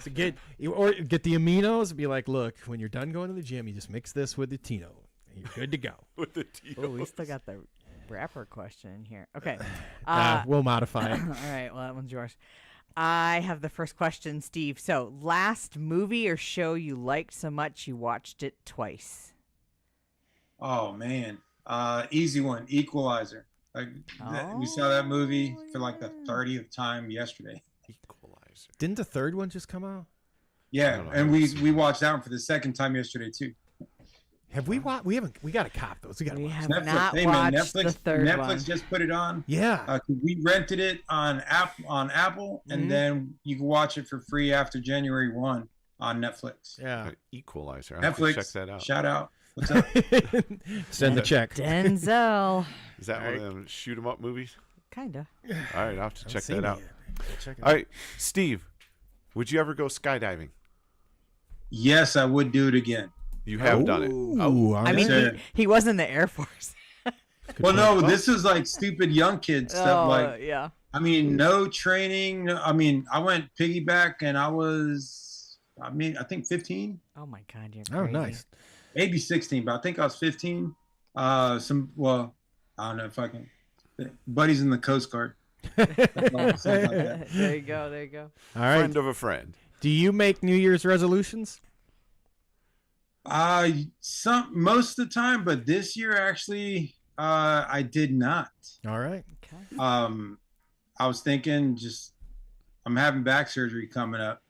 So get the aminos and be like, look, when you're done going to the gym, you just mix this with the Tino. And you're good to go. With the tea. Oh, we still got the rapper question in here. Okay. We'll modify it. All right. Well, that one's yours. I have the first question, Steve. So, last movie or show you liked so much you watched it twice? Oh man, easy one. Equalizer. Like we saw that movie for like the 30th time yesterday. Equalizer. Didn't the third one just come out? Yeah, don't know. and we watched that one for the second time yesterday too. Have we watched? We haven't. We got to cop those. We got to We watch. have Netflix, not hey man, watched Netflix. the third Netflix one. just put it on. Yeah. We rented it on Apple, and Mhm. then you can watch it for free after January 1 on Netflix. Yeah. Equalizer. I have to Netflix, check that out. shout out. What's up? Send the check. Denzel. Is that one of them shoot 'em up movies? Kinda. All right, I'll have to check Seen that it out. yet. Check it All right, Steve, would you ever go skydiving? Yes, I would do it again. You have done it. Ooh, Oh, all I mean, right. he was in the Air Force. Well, no, this is like stupid young kid stuff. Like, yeah. I mean, no training. I mean, I went piggyback, and I think 15, Oh my God, you're Oh, crazy. nice. maybe 16, but I think I was 15. I don't know if I can. Buddies in the Coast Guard. Something like that. There you go. There you go. All right. friend of a friend. Do you make New Year's resolutions? Most of the time, but this year actually, I did not. All right. Okay. I was thinking I'm having back surgery coming up.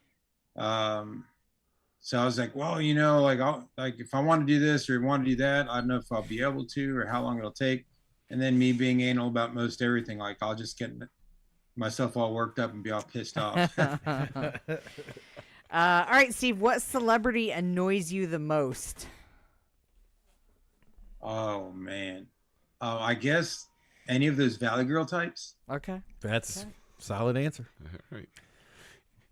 So I was like, well, if I want to do this or want to do that, I don't know if I'll be able to or how long it'll take. And then me being anal about most everything, like I'll just get myself all worked up and be all pissed off. All right, Steve, what celebrity annoys you the most? Oh man. I guess any of those Valley Girl types. Okay. That's solid answer. All right.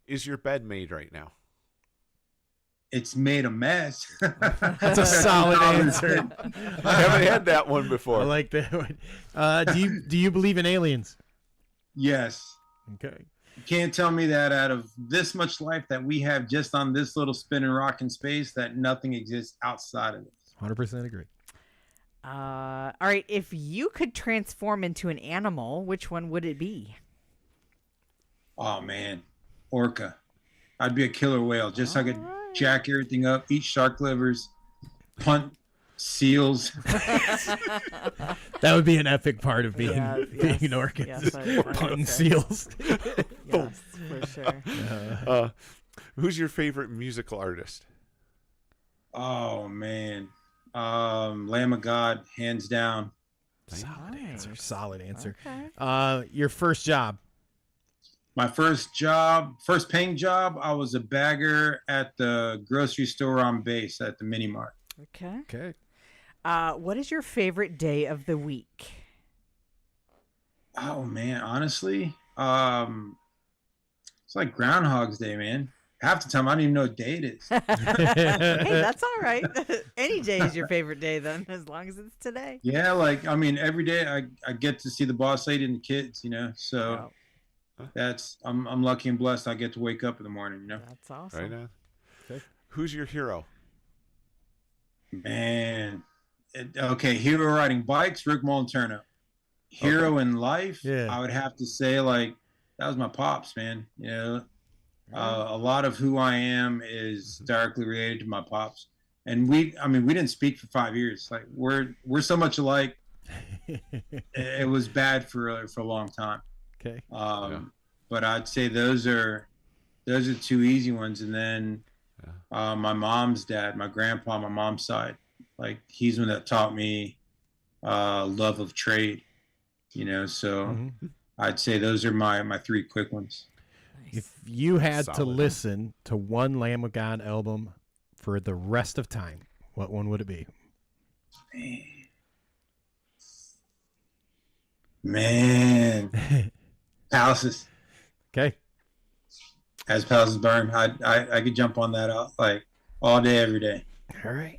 Is your bed made right now? It's made a mess. That's a solid answer. I haven't had that one I before. like that one. Do you believe in aliens? Yes. Okay. You can't tell me that out of this much life that we have just on this little spinning rock in space that nothing exists outside of it. 100% agree. All right, if you could transform into an animal, which one would it be? Oh man, orca. I'd be a killer whale just so I could jack everything up, eat shark livers, punt seals. That would be an epic part of being Yes, an orca. yes, I would Punting say. seals. Yes, for sure. Who's your favorite musical artist? Oh man, Lamb of God, hands down. Solid answer. Nice. Solid answer. Okay. Your first job. My first paying job, I was a bagger at the grocery store on base at the Mini Mart. Okay. Okay. What is your favorite day of the week? Oh man, honestly, it's like Groundhog's Day, man. Half the time I don't even know what day it is. Hey, that's all right. Any day is your favorite day then, as long as it's today. Yeah, like I mean, every day I get to see the boss lady and the kids, So I'm lucky and blessed. I get to wake up in the morning, That's awesome. Right on. Okay. Who's your hero? Man, okay, hero riding bikes, Rick Molinterno. Hero in life, Yeah. I would have to say like that was my pops, man. A lot of who I am is directly related to my pops, and we didn't speak for 5 years. Like we're so much alike. It was bad for a long time. Okay. But I'd say those are two easy ones, and then my mom's dad, my grandpa, my mom's side, like he's one that taught me love of trade. So I'd say those are my three quick ones. If you had to Solid. listen to one Lamb of God album for the rest of time, what one would it be? Man. Palaces. Okay. As Palaces Burn. I could jump on that like all day, every day. All right.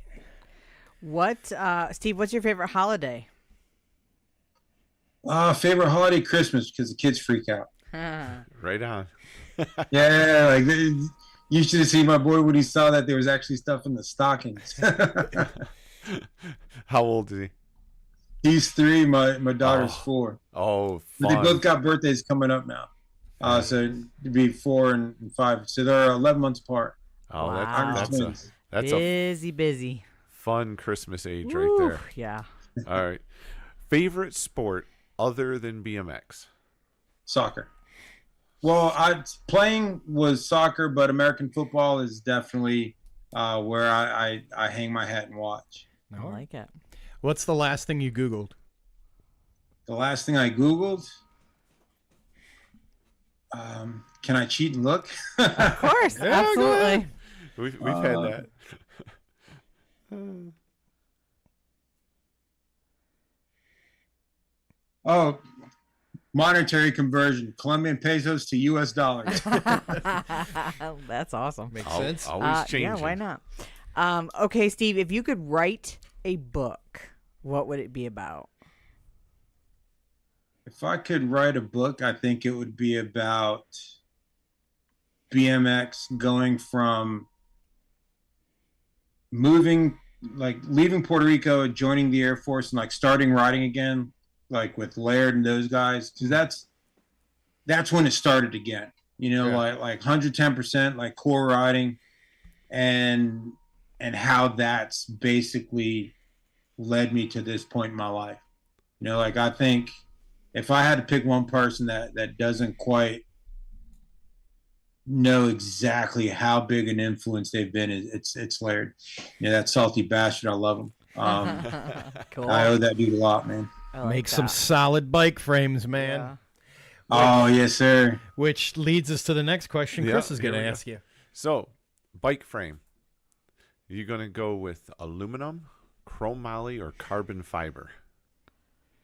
Steve, what's your favorite holiday? Favorite holiday, Christmas, because the kids freak out. Right on. Yeah, like you should have seen my boy when he saw that there was actually stuff in the stockings. How old is he? He's 3. My daughter's 4. Oh, But they fun. both got birthdays coming up now. So it'd be 4 and 5. So they're 11 months apart. Oh, Wow. that's a busy. fun Christmas age Woo, right there. Yeah. All right. Favorite sport other than BMX? Soccer. Well, playing was soccer, but American football is definitely where I hang my hat and watch. I like it. What's the last thing you Googled? The last thing I Googled, can I cheat and look? Of course, Yeah, go absolutely. We've had that. Oh, monetary conversion, Colombian pesos to U.S. dollars. That's awesome. Makes sense. Always changing. Yeah, why not? Okay, Steve, if you could write a book, what would it be about? If I could write a book, I think it would be about BMX going from leaving Puerto Rico, joining the Air Force, and like starting riding again, like with Laird and those guys, because that's when it started again. Like 110%, like core riding, and how that's basically led me to this point in my life. Like I think if I had to pick one person that doesn't quite know exactly how big an influence they've been, it's Laird. That salty bastard. I love him. Cool. I owe that dude a lot, man. I like Make some that. solid bike frames, man. Yeah. Oh, yes, sir. Which leads us to the next question Yeah, Chris is going to here we go. ask you. So, bike frame. Are you going to go with aluminum, chrome moly, or carbon fiber?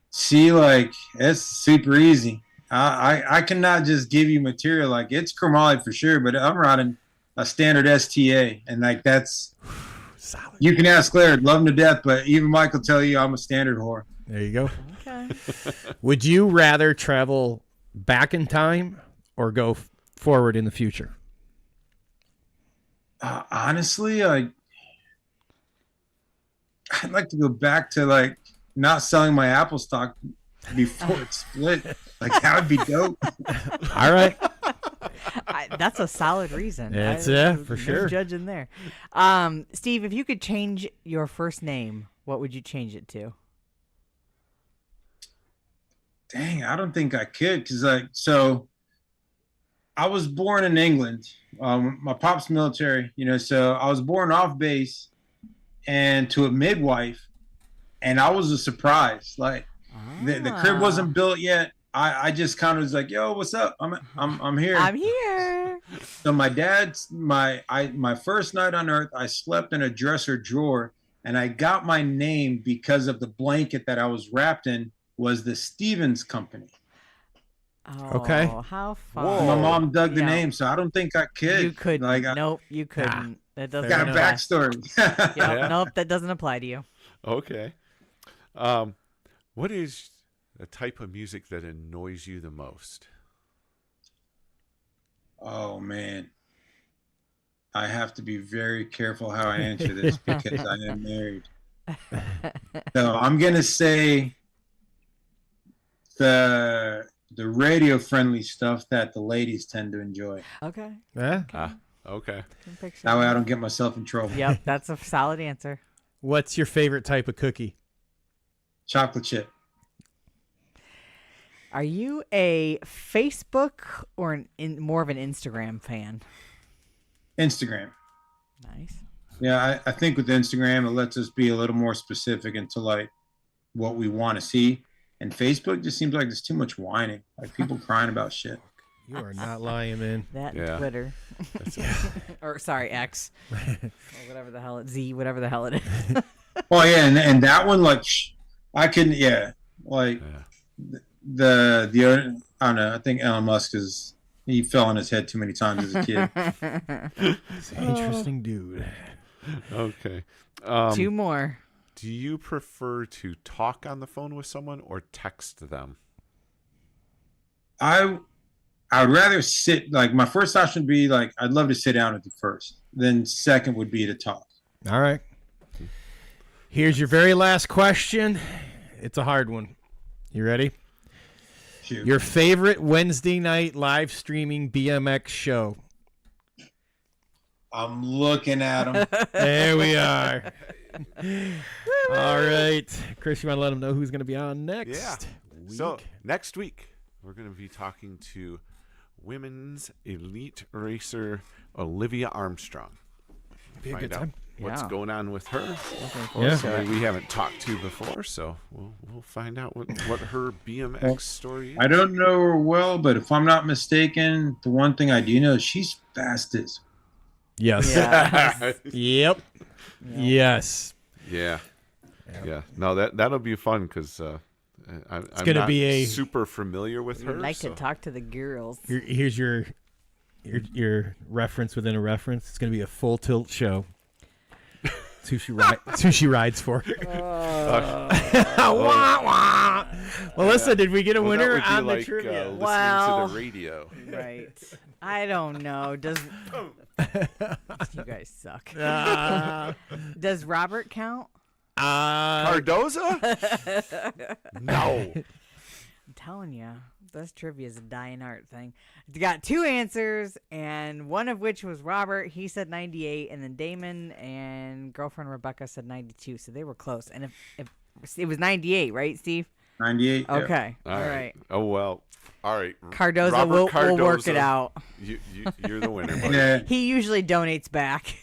See, like, it's super easy. I cannot just give you material. Like, it's chromoly for sure, but I'm riding a standard STA, and like that's Solid. you can ask Laird, love him to death, but even Mike will tell you I'm a standard whore. There you go. Okay. Would you rather travel back in time or go forward in the future? Honestly, I'd like to go back to like not selling my Apple stock before it split. Like that would be dope. All right. That's a solid reason. That's for no sure. Judging there. Steve, if you could change your first name, what would you change it to? Dang, I don't think I could, because so I was born in England. My pop's military, so I was born off base and to a midwife, and I was a surprise. Like the crib wasn't built yet. I just kind of was like, "Yo, what's up? I'm here." I'm here. So my dad's my first night on Earth, I slept in a dresser drawer And I got my name because of the blanket that I was wrapped in was the Stevens Company. Oh, Okay. how fun. Whoa. My mom dug the Yeah. name, so I don't think I could. You couldn't. Like, Nope, you couldn't. That doesn't got a apply. backstory. Yep, Yeah. Nope, that doesn't apply to you. Okay. What is the type of music that annoys you the most? Oh, man. I have to be very careful how I answer this because I am married. So I'm going to say the radio-friendly stuff that the ladies tend to enjoy. Okay. Yeah. Okay. Can picture That way that. I don't get myself in trouble. Yep, that's a solid answer. What's your favorite type of cookie? Chocolate chip. Are you a Facebook or more of an Instagram fan? Instagram. Nice. Yeah, I think with Instagram, it lets us be a little more specific into like what we want to see. And Facebook just seems like there's too much whining, like people crying about shit. You are not lying, man. That and Yeah. Twitter. Or sorry, X. Or whatever the hell whatever the hell it is. Oh yeah, and that one, like, I can, like Yeah. the I don't know. I think Elon Musk he fell on his head too many times as a kid. He's an interesting dude. Okay. Two more. Do you prefer to talk on the phone with someone or text them? I would rather sit. Like my first option would be like I'd love to sit down at the first. Then second would be to talk. All right. Here's your very last question. It's a hard one. You ready? Shoot. Your favorite Wednesday night live streaming BMX show. I'm looking at him. There we are. All right. Chris, you want to let them know who's going to be on next? Yeah. week? So next week, we're going to be talking to women's elite racer Olivia Armstrong. Be a Find good out time. what's Yeah. going on with her. Yeah. Somebody we haven't talked to before, so we'll find out what her BMX story is. I don't know her well, but if I'm not mistaken, the one thing I do know is she's fast as. Yes. Yes. Yep. Yes. Yeah. Yeah. No, that'll be fun because I'm gonna not be a- super familiar with her. We'd like so- to talk to the girls. Here's your reference within a reference. It's going to be a full tilt show. It's who she rides for. Wah, wah. Melissa, did we get a Well, that winner would be on like, the trivia? listening Well- to the radio. Right. I don't know. Does you guys suck? Does Robert count? Cardoza? No. I'm telling you, this trivia is a dying art thing. You got two answers, and one of which was Robert. He said 98, and then Damon and girlfriend Rebecca said 92. So they were close. And if it was 98, right, Steve? 98. yeah. Okay. All right. Oh well. All right. Cardoza, Robert we'll work Cardoza, it out. You're the winner. Buddy. Yeah. He usually donates back,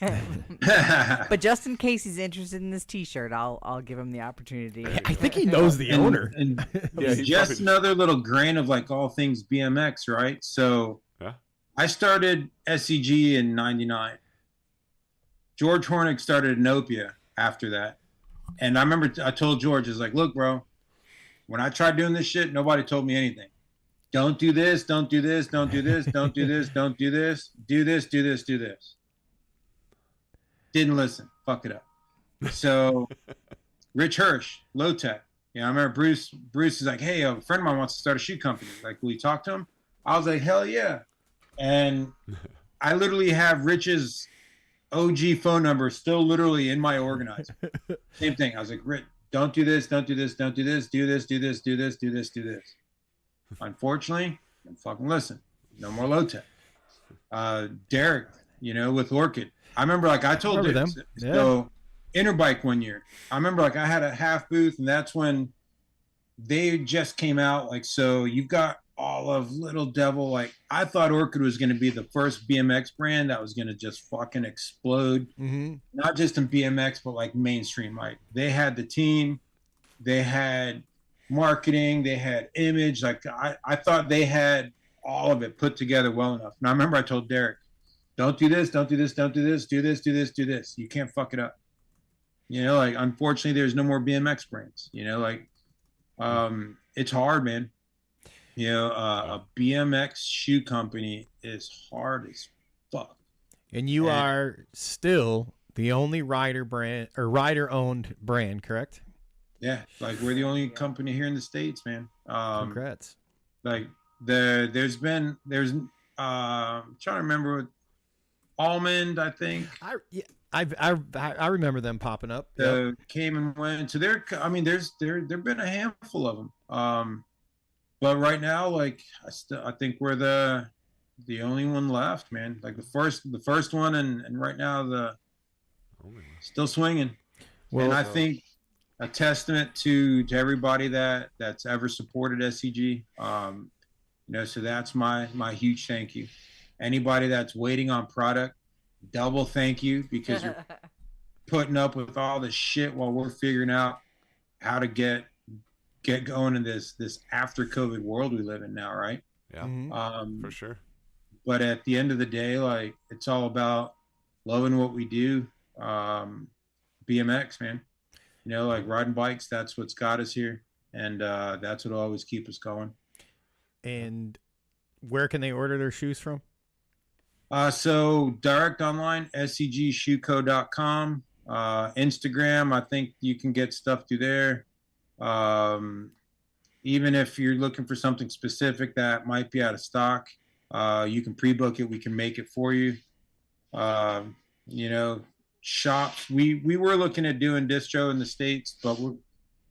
but just in case he's interested in this T-shirt, I'll give him the opportunity. I think he knows the owner. And Yeah, he just probably- another little grain of like all things BMX, right? So Yeah. I started SCG in '99. George Hornick started Inopia after that. And I remember I told George, I was like, look, bro, when I tried doing this shit, nobody told me anything. Don't do this, don't do this, don't do this, don't do this, don't do this, do this, do this, do this. Didn't listen. Fuck it up. So Rich Hirsch, Low Tech. I remember Bruce is like, hey, a friend of mine wants to start a shoe company. Like, will you talk to him? I was like, hell yeah. And I literally have Rich's OG phone number still literally in my organizer. Same thing. I was like, Rich, don't do this, don't do this, don't do this, do this, do this, do this, do this, do this. Unfortunately, don't fucking listen. No more Low Tech. Derek, with Orchid. I remember like I told Remember them. them. Yeah. So Interbike one year. I remember like I had a half booth, and that's when they just came out. Like, so you've got all of Little Devil. Like, I thought Orchid was going to be the first BMX brand that was going to just fucking explode. Mm-hmm. Not just in BMX, but like mainstream. Like, they had the team, they had marketing, they had image. Like, I thought they had all of it put together well enough. And I remember I told Derek, don't do this, don't do this, don't do this, do this, do this, do this. You can't fuck it up. You know, like unfortunately, there's no more BMX brands. You know, like it's hard, man. You know, a BMX shoe company is hard as fuck. And you are still the only rider brand or rider owned brand, correct? Yeah, like we're the only company here in the States, man. Congrats. Like there's trying to remember what, Almond, I think. I remember them popping up. Came and went. So there've been a handful of them. But right now, like I think we're the only one left, man. Like the first one, and right now still swinging. Well, and I think a testament to everybody that's ever supported SCG. You know, so that's my huge thank you. Anybody that's waiting on product, double thank you, because you're putting up with all the shit while we're figuring out how to get going in this after COVID world we live in now, right? Yeah, for sure. But at the end of the day, like it's all about loving what we do. BMX, man. You know, like riding bikes, that's what's got us here. And that's what'll always keep us going. And where can they order their shoes from? So direct online, SCgshoeCo.com. Instagram, I think you can get stuff through there. Even if you're looking for something specific that might be out of stock, you can pre-book it. We can make it for you. You know, shops. We were looking at doing distro in the States, but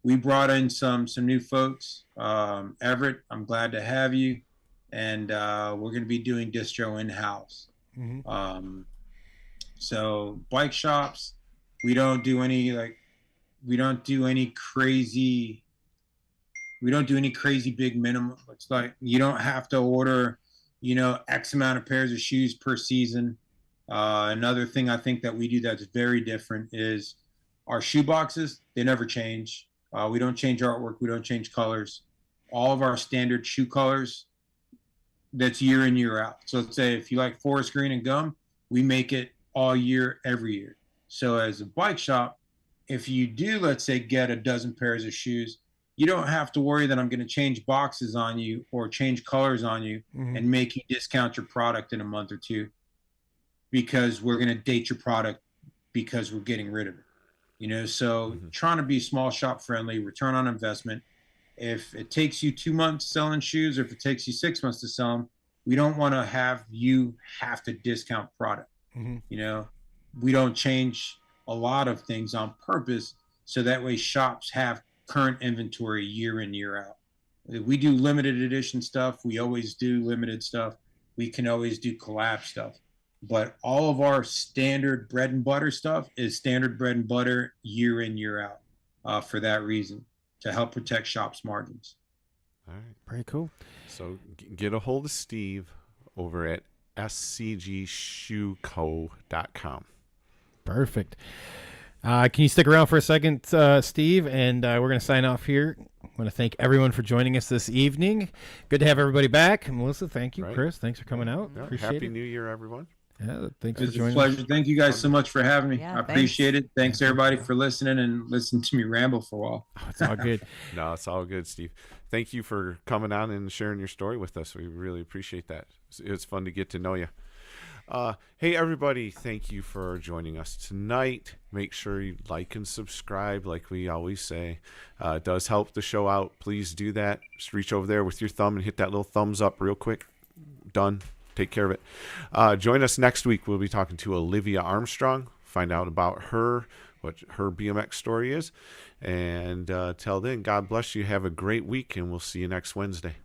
we brought in some new folks. Everett, I'm glad to have you. And we're going to be doing distro in-house. Mm-hmm. So bike shops, we don't do any crazy big minimum. It's like you don't have to order, you know, X amount of pairs of shoes per season. Another thing I think that we do that's very different is our shoe boxes. They never change. We don't change artwork. We don't change colors. All of our standard shoe colors, that's year in, year out. So let's say if you like forest green and gum, we make it all year, every year. So as a bike shop, if you do, let's say, get a dozen pairs of shoes, you don't have to worry that I'm going to change boxes on you or change colors on you and make you discount your product in a month or two, because we're going to date your product because we're getting rid of it. You know, so trying to be small shop friendly, return on investment. If it takes you 2 months selling shoes, or if it takes you 6 months to sell them, we don't want to have you have to discount product. You know, we don't change a lot of things on purpose, so that way shops have current inventory year in, year out. We do limited edition stuff. We always do limited stuff. We can always do collab stuff. But all of our standard bread and butter stuff is standard bread and butter year in, year out, for that reason, to help protect shops' margins. All right. Very cool. So get a hold of Steve over at SCgshoeCo.com. Perfect. Can you stick around for a second, Steve? And we're going to sign off here. I want to thank everyone for joining us this evening. Good to have everybody back. Melissa, thank you. Right. Chris, thanks for coming out. Yeah, Appreciate Happy it. New Year, everyone. Yeah, thanks It's for joining a pleasure. us. Thank you guys so much for having me. Yeah, I appreciate it. Thanks everybody for listening and listening to me ramble for a while. Oh, it's all good. No, it's all good, Steve. Thank you for coming on and sharing your story with us. We really appreciate that. It was fun to get to know you. Hey, everybody, thank you for joining us tonight. Make sure you like and subscribe like we always say. It does help the show out. Please do that. Just reach over there with your thumb and hit that little thumbs up real quick. Done. Take care of it. Join us next week. We'll be talking to Olivia Armstrong. Find out about her, what her BMX story is. And till then, God bless you. Have a great week, and we'll see you next Wednesday.